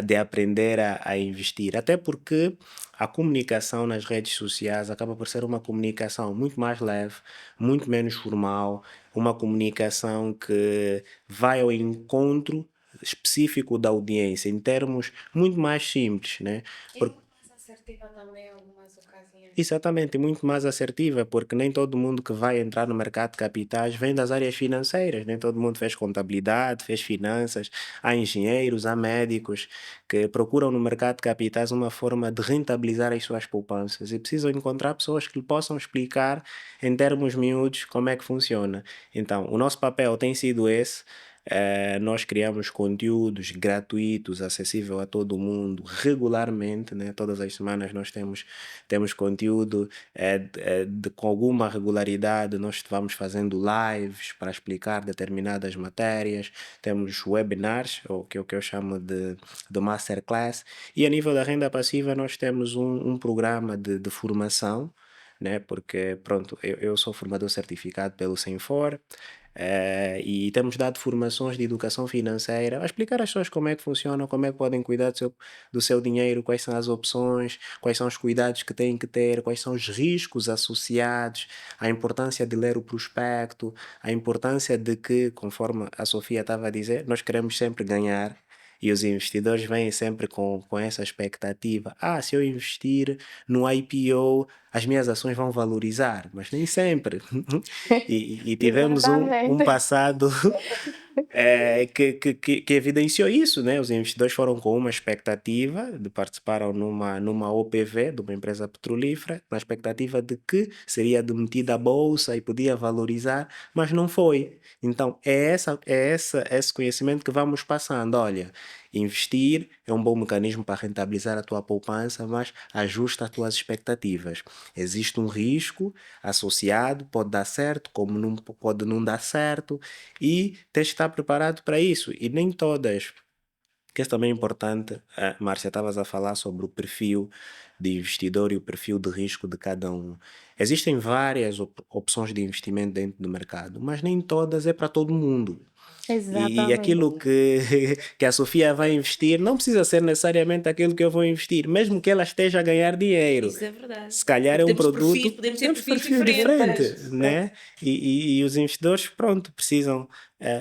De aprender a investir. Até porque a comunicação nas redes sociais acaba por ser uma comunicação muito mais leve, muito menos formal, uma comunicação que vai ao encontro específico da audiência, em termos muito mais simples, né? Porque Mais assertiva também em algumas ocasiões. exatamente, muito mais assertiva, porque nem todo mundo que vai entrar no mercado de capitais vem das áreas financeiras, nem todo mundo fez contabilidade, fez finanças, há engenheiros, há médicos que procuram no mercado de capitais uma forma de rentabilizar as suas poupanças e precisam encontrar pessoas que lhe possam explicar em termos miúdos como é que funciona. Então, o nosso papel tem sido esse, Nós criamos conteúdos gratuitos, acessível a todo mundo, regularmente, né? Todas as semanas nós temos conteúdo com alguma regularidade, nós vamos fazendo lives para explicar determinadas matérias, temos webinars, ou que eu chamo de masterclass, e a nível da renda passiva nós temos um programa de formação, né? Porque, pronto, eu sou formador certificado pelo Senfor, e temos dado formações de educação financeira a explicar às pessoas como é que funciona, como é que podem cuidar do seu dinheiro, quais são as opções, quais são os cuidados que têm que ter, quais são os riscos associados, a importância de ler o prospecto, a importância de que, conforme a Sofia estava a dizer, nós queremos sempre ganhar. E os investidores vêm sempre com essa expectativa. Se eu investir no IPO, as minhas ações vão valorizar, mas nem sempre. E tivemos um Exatamente. passado que evidenciou isso, né? Os investidores foram com uma expectativa participaram numa OPV de uma empresa petrolífera, na expectativa de que seria demitida a bolsa e podia valorizar, mas não foi. Então, esse conhecimento que vamos passando. Olha, investir é um bom mecanismo para rentabilizar a tua poupança, mas ajusta as tuas expectativas. Existe um risco associado, pode dar certo, como não pode não dar certo, e tens de estar preparado para isso. E nem todas, que isso também é importante, Márcia, estavas a falar sobre o perfil de investidor e o perfil de risco de cada um. Existem várias opções de investimento dentro do mercado, mas nem todas é para todo mundo. E Exatamente. aquilo que a Sofia vai investir não precisa ser necessariamente aquilo que eu vou investir, mesmo que ela esteja a ganhar dinheiro. Isso é verdade. Se calhar é um produto, Podemos ter temos perfis perfil diferente, diferentes. né? E os investidores, pronto, precisam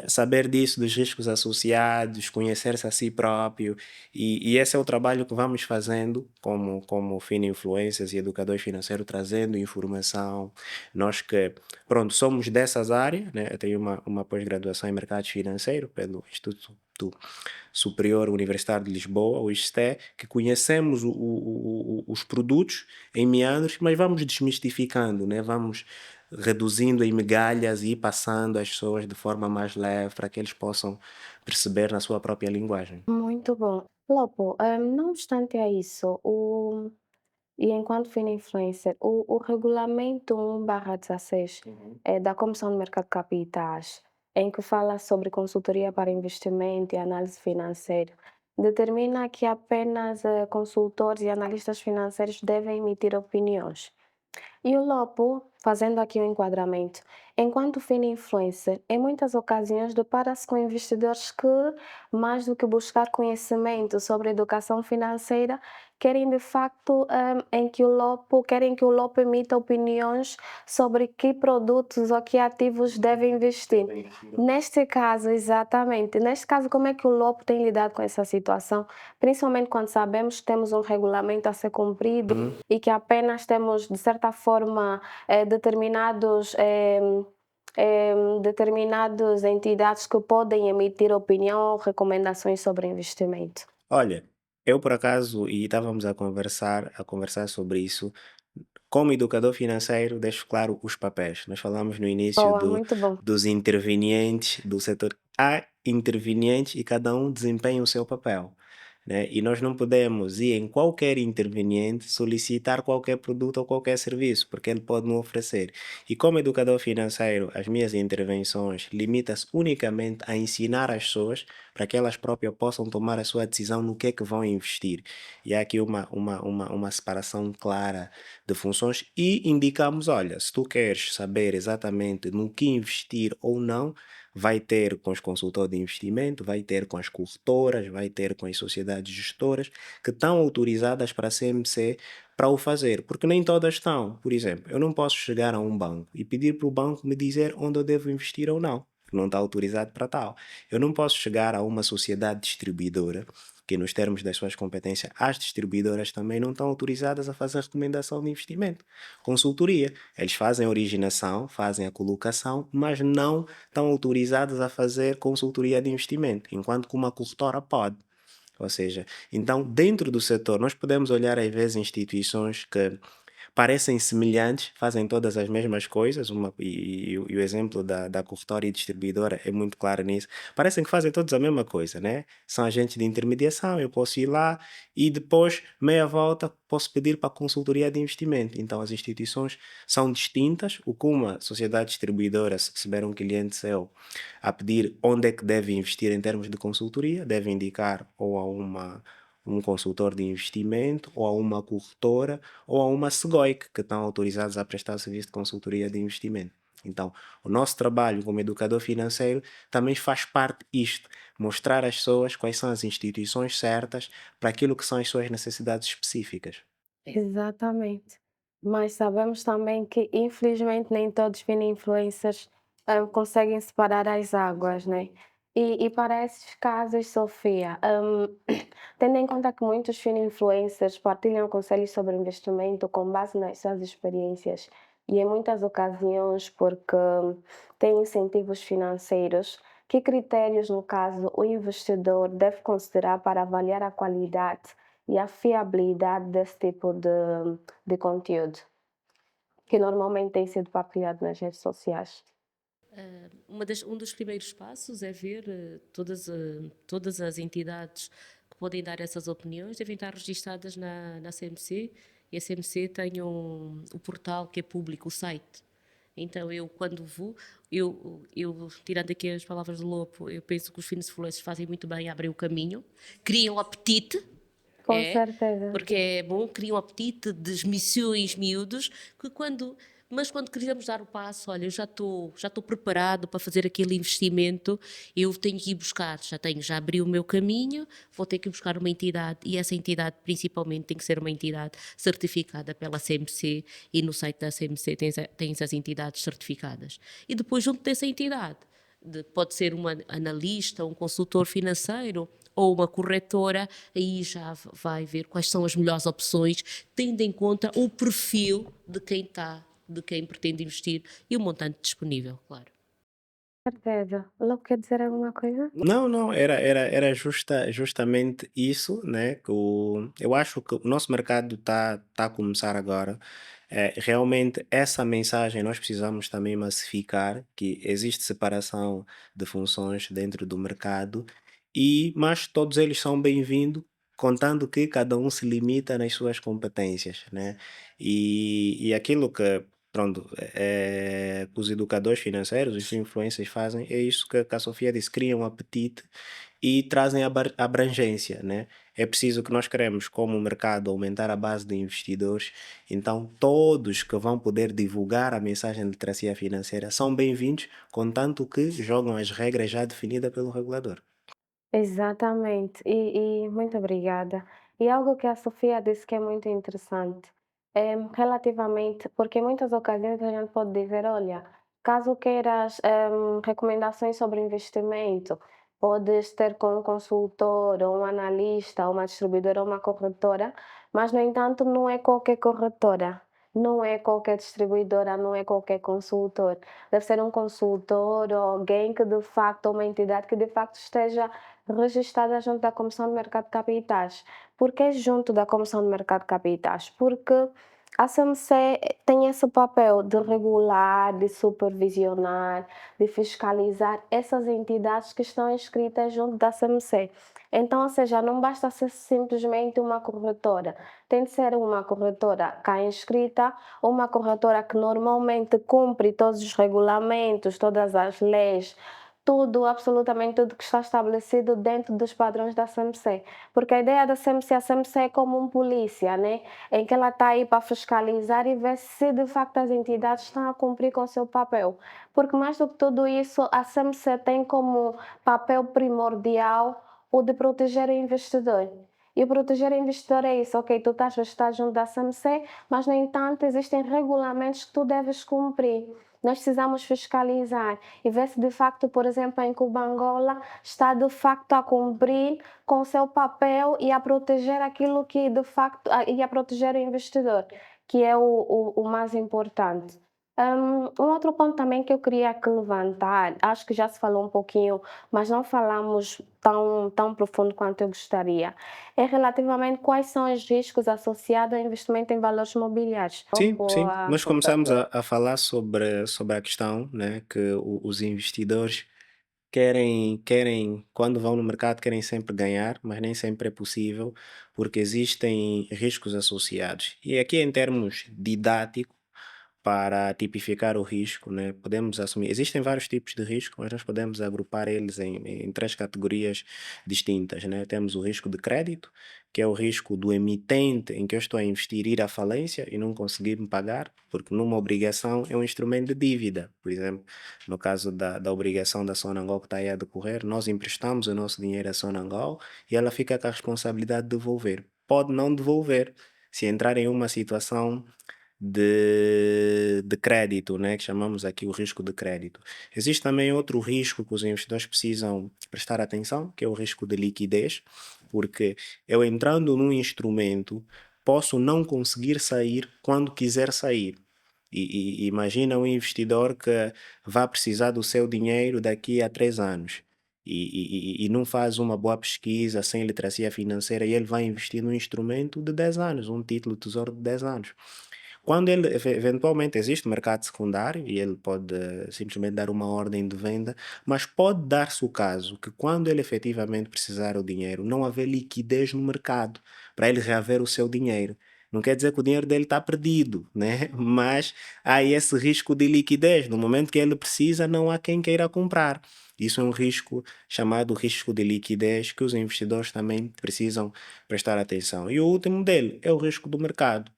saber disso, dos riscos associados, conhecer-se a si próprio, e esse é o trabalho que vamos fazendo como Fina Influências e educadores financeiros, trazendo informação. Nós que, pronto, somos dessas áreas, né? Eu tenho uma pós-graduação em mercado financeiro pelo Instituto Superior Universitário de Lisboa, o ISTE, que conhecemos os produtos em meandros, mas vamos desmistificando, né? Vamos reduzindo em migalhas e passando às pessoas de forma mais leve para que eles possam perceber na sua própria linguagem. Muito bom. Lopo, não obstante a isso, e enquanto fina influencer, o regulamento 1/16 da Comissão do Mercado de Capitais, em que fala sobre consultoria para investimento e análise financeira, determina que apenas consultores e analistas financeiros devem emitir opiniões. E o Lopo, fazendo aqui um enquadramento, enquanto fina influencer, em muitas ocasiões depara-se com investidores que, mais do que buscar conhecimento sobre educação financeira, querem de facto querem que o Lopo emita opiniões sobre que produtos ou que ativos devem investir. Neste caso, exatamente. Neste caso, como é que o Lopo tem lidado com essa situação? Principalmente quando sabemos que temos um regulamento a ser cumprido e que apenas temos, de certa forma, determinadas entidades que podem emitir opinião ou recomendações sobre investimento. Olha, eu por acaso, e estávamos a conversar sobre isso, como educador financeiro, deixo claro os papéis. Nós falamos no início Boa, muito bom. dos intervenientes do setor. Há intervenientes e cada um desempenha o seu papel, né? E nós não podemos ir em qualquer interveniente solicitar qualquer produto ou qualquer serviço, porque ele pode não oferecer. E como educador financeiro, as minhas intervenções limitam-se unicamente a ensinar as pessoas para que elas próprias possam tomar a sua decisão no que é que vão investir. E há aqui uma separação clara de funções e indicamos, olha, se tu queres saber exatamente no que investir ou não, vai ter com os consultores de investimento, vai ter com as corretoras, vai ter com as sociedades gestoras que estão autorizadas para a CMC para o fazer, porque nem todas estão. Por exemplo, eu não posso chegar a um banco e pedir para o banco me dizer onde eu devo investir ou não. Não está autorizado para tal. Eu não posso chegar a uma sociedade distribuidora que nos termos das suas competências, as distribuidoras também não estão autorizadas a fazer recomendação de investimento. Consultoria. Eles fazem a originação, fazem a colocação, mas não estão autorizadas a fazer consultoria de investimento, enquanto que uma corretora pode. Ou seja, então, dentro do setor, nós podemos olhar às vezes instituições que parecem semelhantes, fazem todas as mesmas coisas, e o exemplo da corretora e distribuidora é muito claro nisso. Parecem que fazem todos a mesma coisa, né? São agentes de intermediação, eu posso ir lá e depois, meia volta, posso pedir para consultoria de investimento. Então, as instituições são distintas. O que uma sociedade distribuidora, se receber um cliente seu a pedir onde é que deve investir em termos de consultoria, deve indicar ou a um consultor de investimento, ou a uma corretora, ou a uma SEGOIC, que estão autorizados a prestar serviço de consultoria de investimento. Então, o nosso trabalho como educador financeiro também faz parte isto, mostrar às pessoas quais são as instituições certas para aquilo que são as suas necessidades específicas. Exatamente. Mas sabemos também que, infelizmente, nem todos os influencers conseguem separar as águas, né? E para esses casos, Sofia, tendo em conta que muitos influencers partilham conselhos sobre investimento com base nas suas experiências e em muitas ocasiões porque têm incentivos financeiros, que critérios, no caso, o investidor deve considerar para avaliar a qualidade e a fiabilidade desse tipo de conteúdo, que normalmente tem sido partilhado nas redes sociais? Um dos primeiros passos é ver todas as entidades que podem dar essas opiniões devem estar registadas na CMC, e a CMC tem o portal que é público, o site. Então eu quando vou, tirando aqui as palavras do Lopo, eu penso que os influencers fazem muito bem, abrem o caminho, criam apetite, Com certeza. porque é bom, criam apetite de missões miúdos, mas quando queremos dar o passo, olha, eu já estou preparado para fazer aquele investimento, eu tenho que ir buscar, já abri o meu caminho, vou ter que ir buscar uma entidade, e essa entidade principalmente tem que ser uma entidade certificada pela CMC, e no site da CMC tens as entidades certificadas. E depois, junto dessa entidade, pode ser um analista, um consultor financeiro ou uma corretora, aí já vai ver quais são as melhores opções, tendo em conta o perfil de quem pretende investir e o montante disponível, claro. Certeza. Logo quer dizer alguma coisa? Não, não, era justamente isso, né? Eu acho que o nosso mercado tá a começar agora. Realmente, essa mensagem nós precisamos também massificar, que existe separação de funções dentro do mercado, mas todos eles são bem-vindos, contando que cada um se limita nas suas competências, né? E aquilo que, pronto, que os educadores financeiros, os influencers fazem, é isso que a Sofia disse, criam apetite e trazem abrangência, né? É preciso que nós queremos, como mercado, aumentar a base de investidores, então todos que vão poder divulgar a mensagem de literacia financeira são bem-vindos, contanto que jogam as regras já definidas pelo regulador. Exatamente, e muito obrigada. E algo que a Sofia disse que é muito interessante, relativamente, porque em muitas ocasiões a gente pode dizer, olha, caso queiras recomendações sobre investimento, podes ter com um consultor, ou um analista, ou uma distribuidora, ou uma corretora, mas no entanto não é qualquer corretora, não é qualquer distribuidora, não é qualquer consultor. Deve ser um consultor ou alguém que de facto, uma entidade que de facto esteja registrada junto da Comissão de Mercado de Capitais. Por que junto da Comissão de Mercado de Capitais? Porque a CMC tem esse papel de regular, de supervisionar, de fiscalizar essas entidades que estão inscritas junto da CMC. Então, ou seja, não basta ser simplesmente uma corretora, tem de ser uma corretora cá inscrita, uma corretora que normalmente cumpre todos os regulamentos, todas as leis, tudo, absolutamente tudo que está estabelecido dentro dos padrões da CMC. Porque a ideia da CMC, a CMC é como um polícia, né? Em que ela está aí para fiscalizar e ver se de facto as entidades estão a cumprir com o seu papel. Porque mais do que tudo isso, a CMC tem como papel primordial o de proteger o investidor. E proteger o investidor é isso, ok, tu estás registrado junto da CMC, mas no entanto existem regulamentos que tu deves cumprir. Nós precisamos fiscalizar e ver se de facto, por exemplo, em Cuba, Angola, está de facto a cumprir com o seu papel e a proteger aquilo que de facto, e a proteger o investidor, que é o mais importante. Um outro ponto também que eu queria aqui levantar, acho que já se falou um pouquinho, mas não falamos tão profundo quanto eu gostaria, é relativamente quais são os riscos associados ao investimento em valores imobiliários. Sim, Ou sim. a Nós começamos a falar sobre a questão, né, que os investidores querem, quando vão no mercado, querem sempre ganhar, mas nem sempre é possível, porque existem riscos associados. E aqui, em termos didáticos, para tipificar o risco, né? Podemos assumir. Existem vários tipos de risco, mas nós podemos agrupar eles em três categorias distintas, né? Temos o risco de crédito, que é o risco do emitente em que eu estou a investir ir à falência e não conseguir me pagar, porque numa obrigação é um instrumento de dívida. Por exemplo, no caso da obrigação da Sonangol que está aí a decorrer, nós emprestamos o nosso dinheiro à Sonangol e ela fica com a responsabilidade de devolver. Pode não devolver se entrar em uma situação de crédito, né, que chamamos aqui o risco de crédito. Existe também outro risco que os investidores precisam prestar atenção, que é o risco de liquidez, porque eu entrando num instrumento posso não conseguir sair quando quiser sair. E imagina um investidor que vai precisar do seu dinheiro daqui a 3 anos. E não faz uma boa pesquisa sem literacia financeira e ele vai investir num instrumento de 10 anos, um título de tesouro de 10 anos. Quando ele eventualmente existe o mercado secundário e ele pode simplesmente dar uma ordem de venda, mas pode dar-se o caso que quando ele efetivamente precisar o dinheiro, não haver liquidez no mercado para ele reaver o seu dinheiro. Não quer dizer que o dinheiro dele está perdido, né? Mas há esse risco de liquidez. No momento que ele precisa, não há quem queira comprar. Isso é um risco chamado risco de liquidez que os investidores também precisam prestar atenção. E o último dele é o risco do mercado.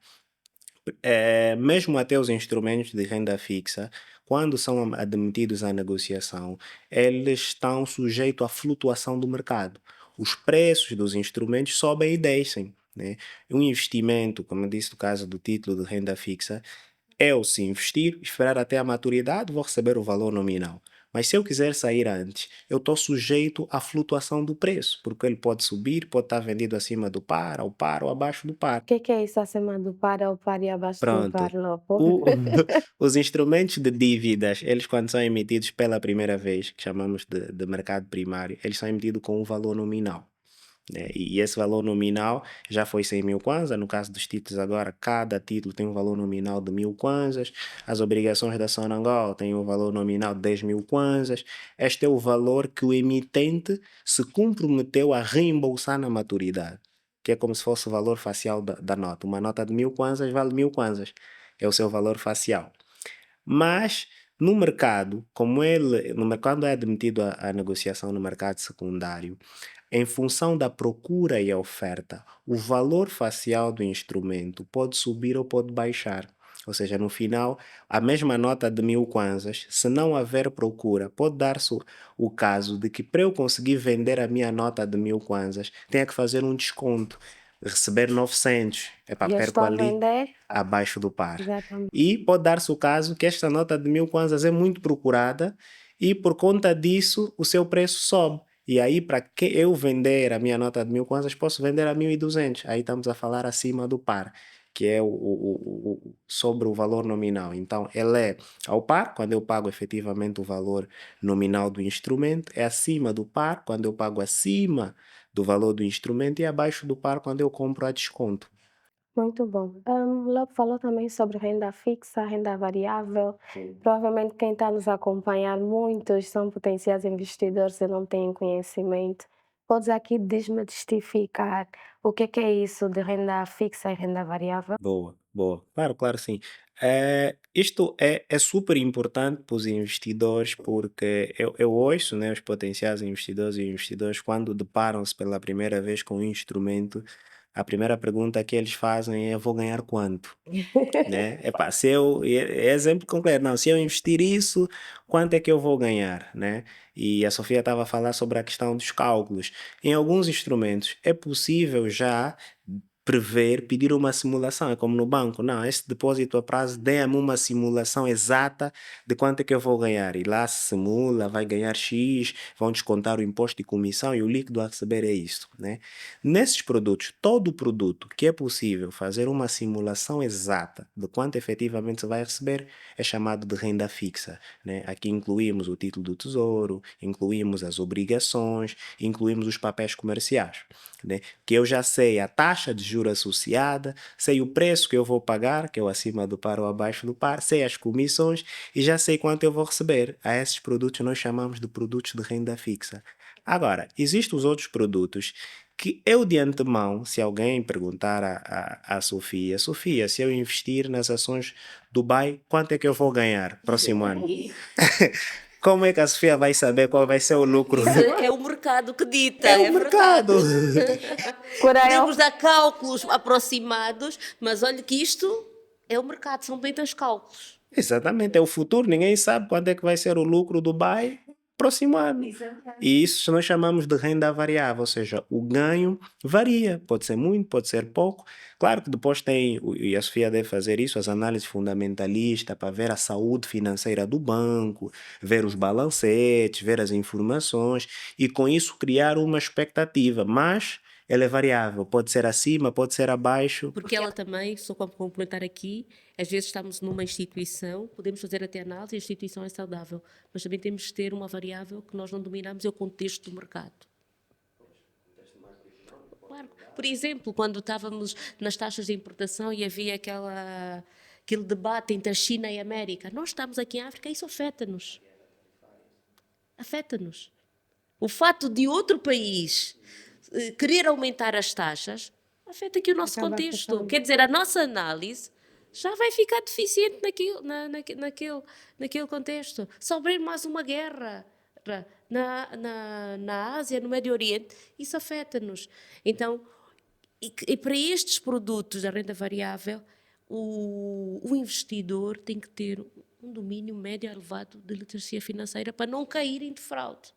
Mesmo até os instrumentos de renda fixa, quando são admitidos à negociação, eles estão sujeitos à flutuação do mercado. Os preços dos instrumentos sobem e descem, né? Um investimento, como eu disse no caso do título de renda fixa, eu, se investir, esperar até a maturidade, vou receber o valor nominal. Mas se eu quiser sair antes, eu estou sujeito à flutuação do preço, porque ele pode subir, pode estar vendido acima do par, ao par ou abaixo do par. O que é isso acima do par ou par e abaixo do Pronto. par, Lopo? O os instrumentos de dívidas, eles quando são emitidos pela primeira vez, que chamamos de mercado primário, eles são emitidos com um valor nominal, né? E esse valor nominal já foi 100.000 kwanza, no caso dos títulos agora, cada título tem um valor nominal de 1.000 kwanzas, as obrigações da Sonangol têm um valor nominal de 10.000 kwanzas. Este é o valor que o emitente se comprometeu a reembolsar na maturidade, que é como se fosse o valor facial da nota. Uma nota de 1.000 kwanzas vale 1.000 kwanzas, é o seu valor facial. Mas no mercado, como ele, no mercado é admitido a negociação no mercado secundário, em função da procura e a oferta, o valor facial do instrumento pode subir ou pode baixar. Ou seja, no final, a mesma nota de 1.000 kwanzas, se não haver procura, pode dar-se o caso de que para eu conseguir vender a minha nota de 1.000 kwanzas, tenha que fazer um desconto, receber 900. Epá, E eu perco estou a ali vender? abaixo do par. Exatamente. E pode dar-se o caso que esta nota de 1.000 kwanzas é muito procurada e por conta disso o seu preço sobe. E aí, para que eu vender a minha nota de 1.000 kwanzas, posso vender a 1.200. Aí estamos a falar acima do par, que é sobre o valor nominal. Então, ele é ao par, quando eu pago efetivamente o valor nominal do instrumento, é acima do par, quando eu pago acima do valor do instrumento, e abaixo do par, quando eu compro a desconto. Muito bom. Lopo falou também sobre renda fixa, renda variável. Provavelmente quem está nos acompanhando, muitos são potenciais investidores e não têm conhecimento. Podes aqui desmistificar o que é isso de renda fixa e renda variável? Boa, boa. Claro, claro, sim. Isto é super importante para os investidores porque eu ouço, né, os potenciais investidores e investidores quando deparam-se pela primeira vez com um instrumento, a primeira pergunta que eles fazem é: vou ganhar quanto? Né? Epá, se eu, é exemplo concreto, não, se eu investir isso, quanto é que eu vou ganhar, né? E a Sofia estava a falar sobre a questão dos cálculos. Em alguns instrumentos é possível já prever, pedir uma simulação. É como no banco, não, este depósito a prazo, dê-me uma simulação exata de quanto é que eu vou ganhar. E lá se simula, vai ganhar X, vão descontar o imposto de comissão e o líquido a receber é isto, né? Nesses produtos, todo produto que é possível fazer uma simulação exata de quanto efetivamente se vai receber é chamado de renda fixa, né? Aqui incluímos o título do tesouro, incluímos as obrigações, incluímos os papéis comerciais, né? Que eu já sei a taxa de juros associada, sei o preço que eu vou pagar, que é o acima do par ou abaixo do par, sei as comissões e já sei quanto eu vou receber. A esses produtos nós chamamos de produtos de renda fixa. Agora, existem os outros produtos que eu de antemão, se alguém perguntar a Sofia, Sofia, se eu investir nas ações Dubai, quanto é que eu vou ganhar próximo ano? Como é que a Sofia vai saber qual vai ser o lucro? Isso é o mercado que dita, É o é mercado. verdade. Podemos dar cálculos aproximados, mas olha que isto é o mercado, são bem os cálculos. Exatamente, é o futuro. Ninguém sabe quando é que vai ser o lucro do Dubai próximo ano. E isso nós chamamos de renda variável, ou seja, o ganho varia. Pode ser muito, pode ser pouco. Claro que depois tem, e a Sofia deve fazer isso, as análises fundamentalistas para ver a saúde financeira do banco, ver os balancetes, ver as informações e com isso criar uma expectativa. Mas ela é variável, pode ser acima, pode ser abaixo. Porque ela também, só para complementar aqui, às vezes estamos numa instituição, podemos fazer até análise, a instituição é saudável, mas também temos que ter uma variável que nós não dominamos, é o contexto do mercado. Claro. Por exemplo, quando estávamos nas taxas de importação e havia aquele debate entre a China e a América, nós estamos aqui em África, isso afeta-nos. Afeta-nos. O fato de outro país querer aumentar as taxas afeta aqui o nosso Acaba contexto. afetando. Quer dizer, a nossa análise já vai ficar deficiente naquele contexto. Se houver mais uma guerra na Ásia, no Médio Oriente, isso afeta-nos. Então, e para estes produtos da renda variável, o investidor tem que ter um domínio médio elevado de literacia financeira para não cair em fraude.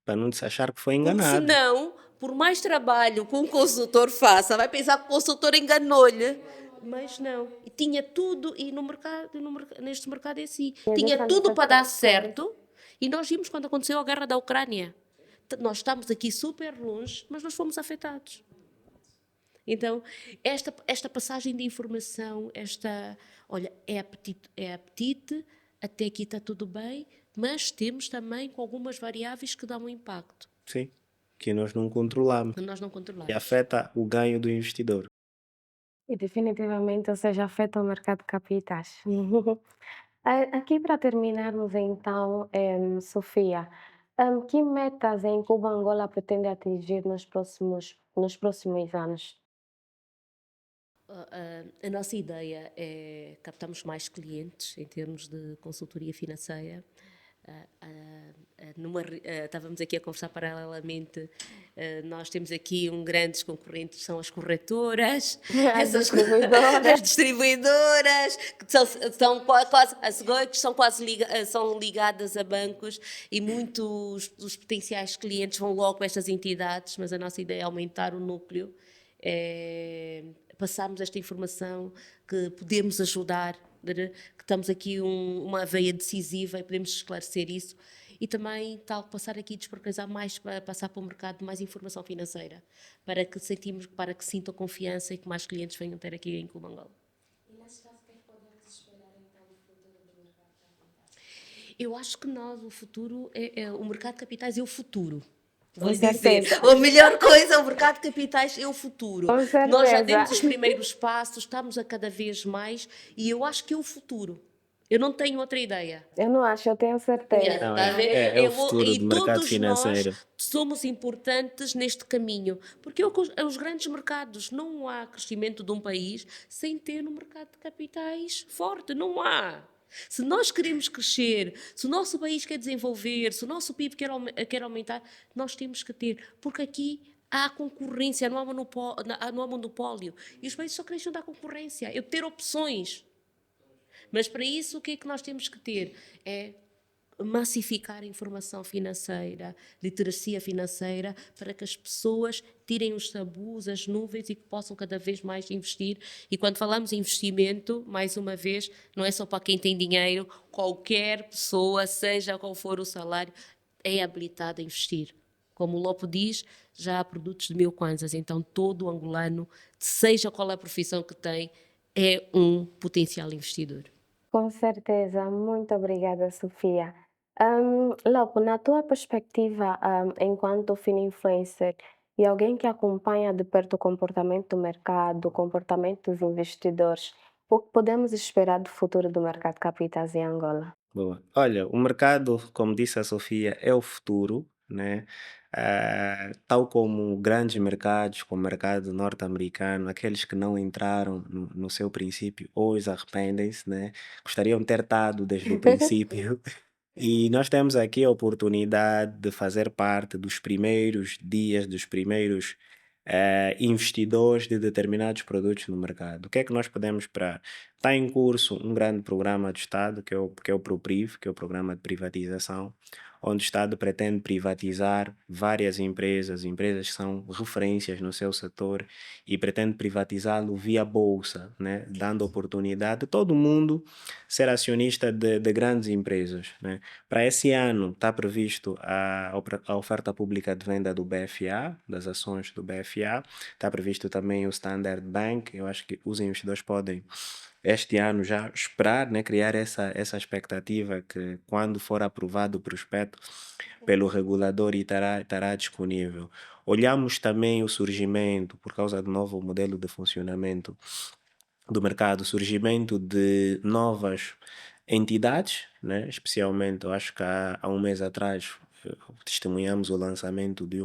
Para não se achar que foi Porque enganado. senão, por mais trabalho que um consultor faça, vai pensar que o consultor enganou-lhe. Mas não. E tinha tudo, e neste mercado é assim. Tinha diferentes tudo para dar pessoas. certo. E nós vimos quando aconteceu a guerra da Ucrânia. Nós estamos aqui super longe, mas nós fomos afetados. Então, esta passagem de informação, olha, é apetite, até aqui está tudo bem, mas temos também com algumas variáveis que dão um impacto, Sim, que nós não controlamos que nós não e controlamos. afeta o ganho do investidor. E definitivamente, ou seja, afeta o mercado de capitais. Aqui para terminarmos então, Sofia, que metas em Cuba Angola pretende atingir nos próximos anos? A nossa ideia é captarmos mais clientes em termos de consultoria financeira. Estávamos aqui a conversar paralelamente, nós temos aqui grandes concorrentes, são as corretoras, As distribuidoras. as distribuidoras, que são quase, as que são são ligadas a bancos e muitos dos potenciais clientes vão logo para estas entidades, mas a nossa ideia é aumentar o núcleo, passarmos esta informação que podemos ajudar, que estamos aqui uma veia decisiva e podemos esclarecer isso e também passar aqui a desprecarizar mais, para passar para o mercado mais informação financeira, para que sintam confiança e que mais clientes venham ter aqui em Cuba Angola. Eu acho que o futuro o mercado de capitais é o futuro. Vou lhe dizer, certeza. a melhor coisa, o mercado de capitais é o futuro. Com certeza. Nós já demos os primeiros passos, estamos a cada vez mais e eu acho que é o futuro. Eu não tenho outra ideia. Eu não acho, eu tenho certeza. Não, Está a ver? é o futuro E do mercado todos financeiro. nós somos importantes neste caminho, porque os grandes mercados, não há crescimento de um país sem ter um mercado de capitais forte, não há. Se nós queremos crescer, se o nosso país quer desenvolver, se o nosso PIB quer aumentar, nós temos que ter, porque aqui há concorrência, não há monopólio. E os países só crescem da concorrência, eu ter opções. Mas para isso, o que é que nós temos que ter? É massificar a informação financeira, literacia financeira, para que as pessoas tirem os tabus, as nuvens e que possam cada vez mais investir. E quando falamos em investimento, mais uma vez, não é só para quem tem dinheiro, qualquer pessoa, seja qual for o salário, é habilitada a investir. Como o Lopo diz, já há produtos de 1000 kwanzas, então todo angolano, seja qual a profissão que tem, é um potencial investidor. Com certeza, muito obrigada, Sofia. Lopo, na tua perspectiva, enquanto influencer e alguém que acompanha de perto o comportamento do mercado, o comportamento dos investidores, o que podemos esperar do futuro do mercado de capitais em Angola? Boa. Olha, o mercado, como disse a Sofia, é o futuro, né? Tal como grandes mercados, como o mercado norte-americano, aqueles que não entraram no seu princípio, hoje arrependem-se, né? Gostariam de ter estado desde o princípio. E nós temos aqui a oportunidade de fazer parte dos primeiros dias, dos primeiros investidores de determinados produtos no mercado. O que é que nós podemos esperar? Está em curso um grande programa do Estado, que é o ProPriv, que é o Programa de Privatização, onde o Estado pretende privatizar várias empresas, empresas que são referências no seu setor, e pretende privatizá-lo via bolsa, né? Dando oportunidade a todo mundo ser acionista de grandes empresas, né? Para esse ano está previsto a oferta pública de venda do BFA, das ações do BFA, está previsto também o Standard Bank. Eu acho que os investidores podem este ano já esperar, né, criar essa expectativa que quando for aprovado o prospecto pelo regulador estará disponível. Olhamos também o surgimento, por causa do novo modelo de funcionamento do mercado, o surgimento de novas entidades, né? Especialmente, eu acho que há um mês atrás testemunhamos o lançamento de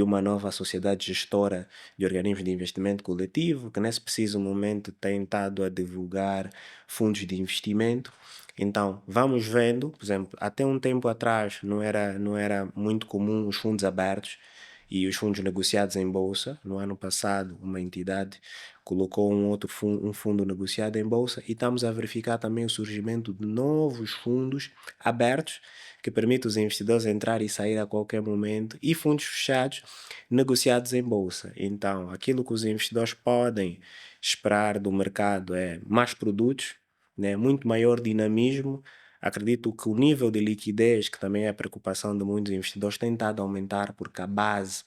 uma nova sociedade gestora de organismos de investimento coletivo, que nesse preciso momento tem estado a divulgar fundos de investimento. Então, vamos vendo, por exemplo, até um tempo atrás não era muito comum os fundos abertos e os fundos negociados em bolsa. No ano passado, uma entidade colocou um fundo negociado em bolsa, e estamos a verificar também o surgimento de novos fundos abertos que permitem os investidores entrar e sair a qualquer momento, e fundos fechados negociados em bolsa. Então, aquilo que os investidores podem esperar do mercado é mais produtos, né, muito maior dinamismo. Acredito que o nível de liquidez, que também é a preocupação de muitos investidores, tem estado a aumentar, porque a base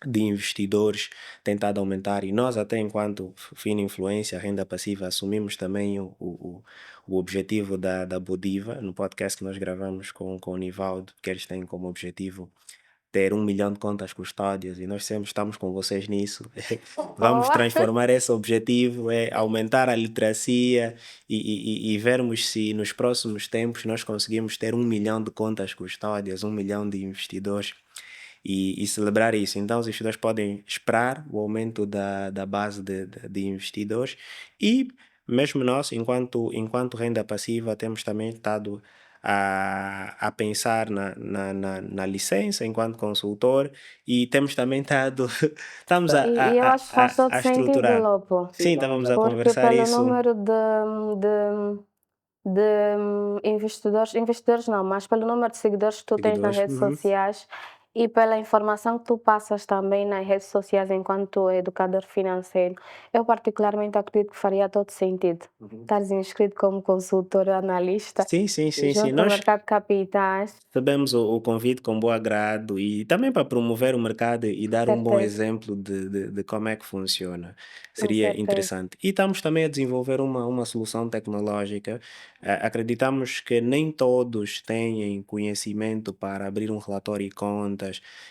de investidores tem estado a aumentar, e nós, até enquanto fina influência, renda passiva, assumimos também o objetivo da Bodiva, no podcast que nós gravamos com o Nivaldo, que eles têm como objetivo ter 1 milhão de contas custódias, e nós sempre estamos com vocês nisso. Vamos Oh, transformar esse objetivo, aumentar a literacia, e vermos se nos próximos tempos nós conseguimos ter 1 milhão de contas custódias, 1 milhão de investidores, e celebrar isso. Então, os investidores podem esperar o aumento da base de investidores, e mesmo nós, enquanto renda passiva, temos também estado a pensar na licença enquanto consultor, e temos também estado, estamos a, e eu a, acho que faz todo a sentido, estruturar. Lopo, Sim, estávamos a porque conversar pelo isso. número de investidores não, mas pelo número de seguidores que tu tens nas Seguidores. redes sociais e pela informação que tu passas também nas redes sociais enquanto educador financeiro, eu particularmente acredito que faria todo sentido estares inscrito como consultor analista Sim, sim, sim, sim. junto ao Nós mercado de capitais, recebemos o convite com bom agrado, e também para promover o mercado e dar um bom certeza, exemplo de como é que funciona. com Seria certeza. interessante. E estamos também a desenvolver uma solução tecnológica. Acreditamos que nem todos têm conhecimento para abrir um relatório e contas,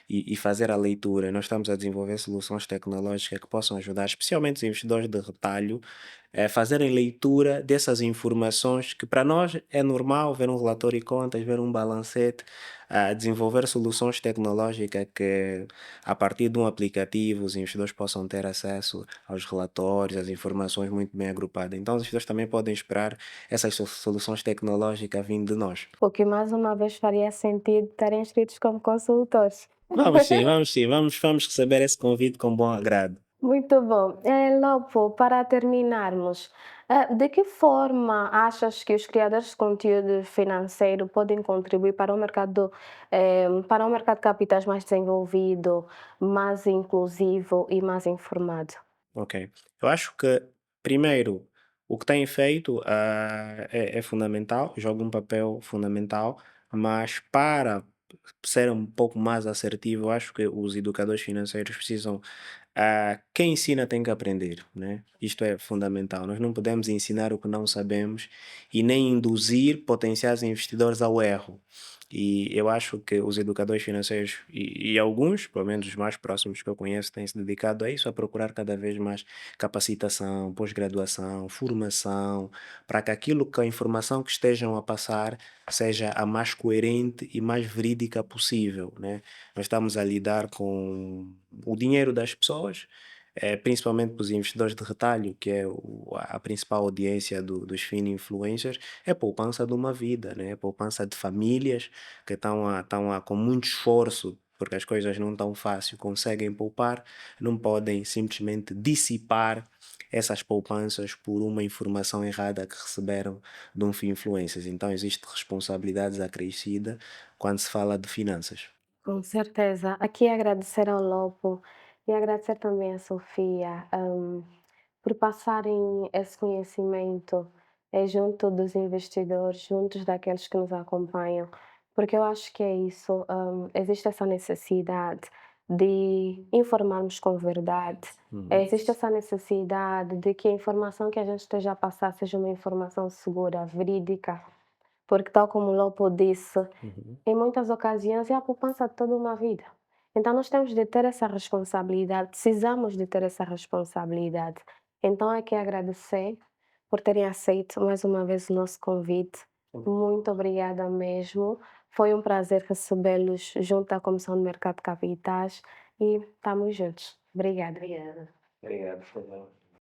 e fazer a leitura. Nós estamos a desenvolver soluções tecnológicas que possam ajudar, especialmente os investidores de retalho, a fazerem leitura dessas informações, que para nós é normal ver um relatório e contas, ver um balancete. A desenvolver soluções tecnológicas que, a partir de um aplicativo, os investidores possam ter acesso aos relatórios, às informações muito bem agrupadas. Então, os investidores também podem esperar essas soluções tecnológicas vindo de nós. O que mais uma vez faria sentido estarem inscritos como consultores. Vamos sim, vamos sim, vamos receber esse convite com bom agrado. Muito bom. Lopo, para terminarmos, de que forma achas que os criadores de conteúdo financeiro podem contribuir para um mercado de capitais mais desenvolvido, mais inclusivo e mais informado? Ok. Eu acho que, primeiro, o que têm feito é fundamental, joga um papel fundamental, mas para ser um pouco mais assertivo, eu acho que os educadores financeiros precisam. Quem ensina tem que aprender, né? Isto é fundamental. Nós não podemos ensinar o que não sabemos e nem induzir potenciais investidores ao erro. E eu acho que os educadores financeiros, e alguns, pelo menos os mais próximos que eu conheço, têm se dedicado a isso, a procurar cada vez mais capacitação, pós-graduação, formação, para que aquilo que a informação que estejam a passar seja a mais coerente e mais verídica possível, né? Nós estamos a lidar com o dinheiro das pessoas, principalmente para os investidores de retalho, que é a principal audiência dos influencers, é poupança de uma vida, né? É poupança de famílias que com muito esforço, porque as coisas não estão fácil, conseguem poupar, não podem simplesmente dissipar essas poupanças por uma informação errada que receberam de um influencers. Então existe responsabilidades acrescida quando se fala de finanças. Com certeza. Aqui agradecer ao Lopo e agradecer também à Sofia, por passarem esse conhecimento, junto dos investidores, juntos daqueles que nos acompanham, porque eu acho que é isso, existe essa necessidade de informarmos com verdade, Uhum, existe essa necessidade de que a informação que a gente esteja a passar seja uma informação segura, verídica, porque tal como o Lopo disse, uhum. em muitas ocasiões é a poupança de toda uma vida. Então nós temos de ter essa responsabilidade, precisamos de ter essa responsabilidade. Então é que agradecer por terem aceito mais uma vez o nosso convite. Muito obrigada mesmo. Foi um prazer recebê-los junto à Comissão de Mercado de Capitais e estamos juntos. Obrigada. Obrigado, por favor.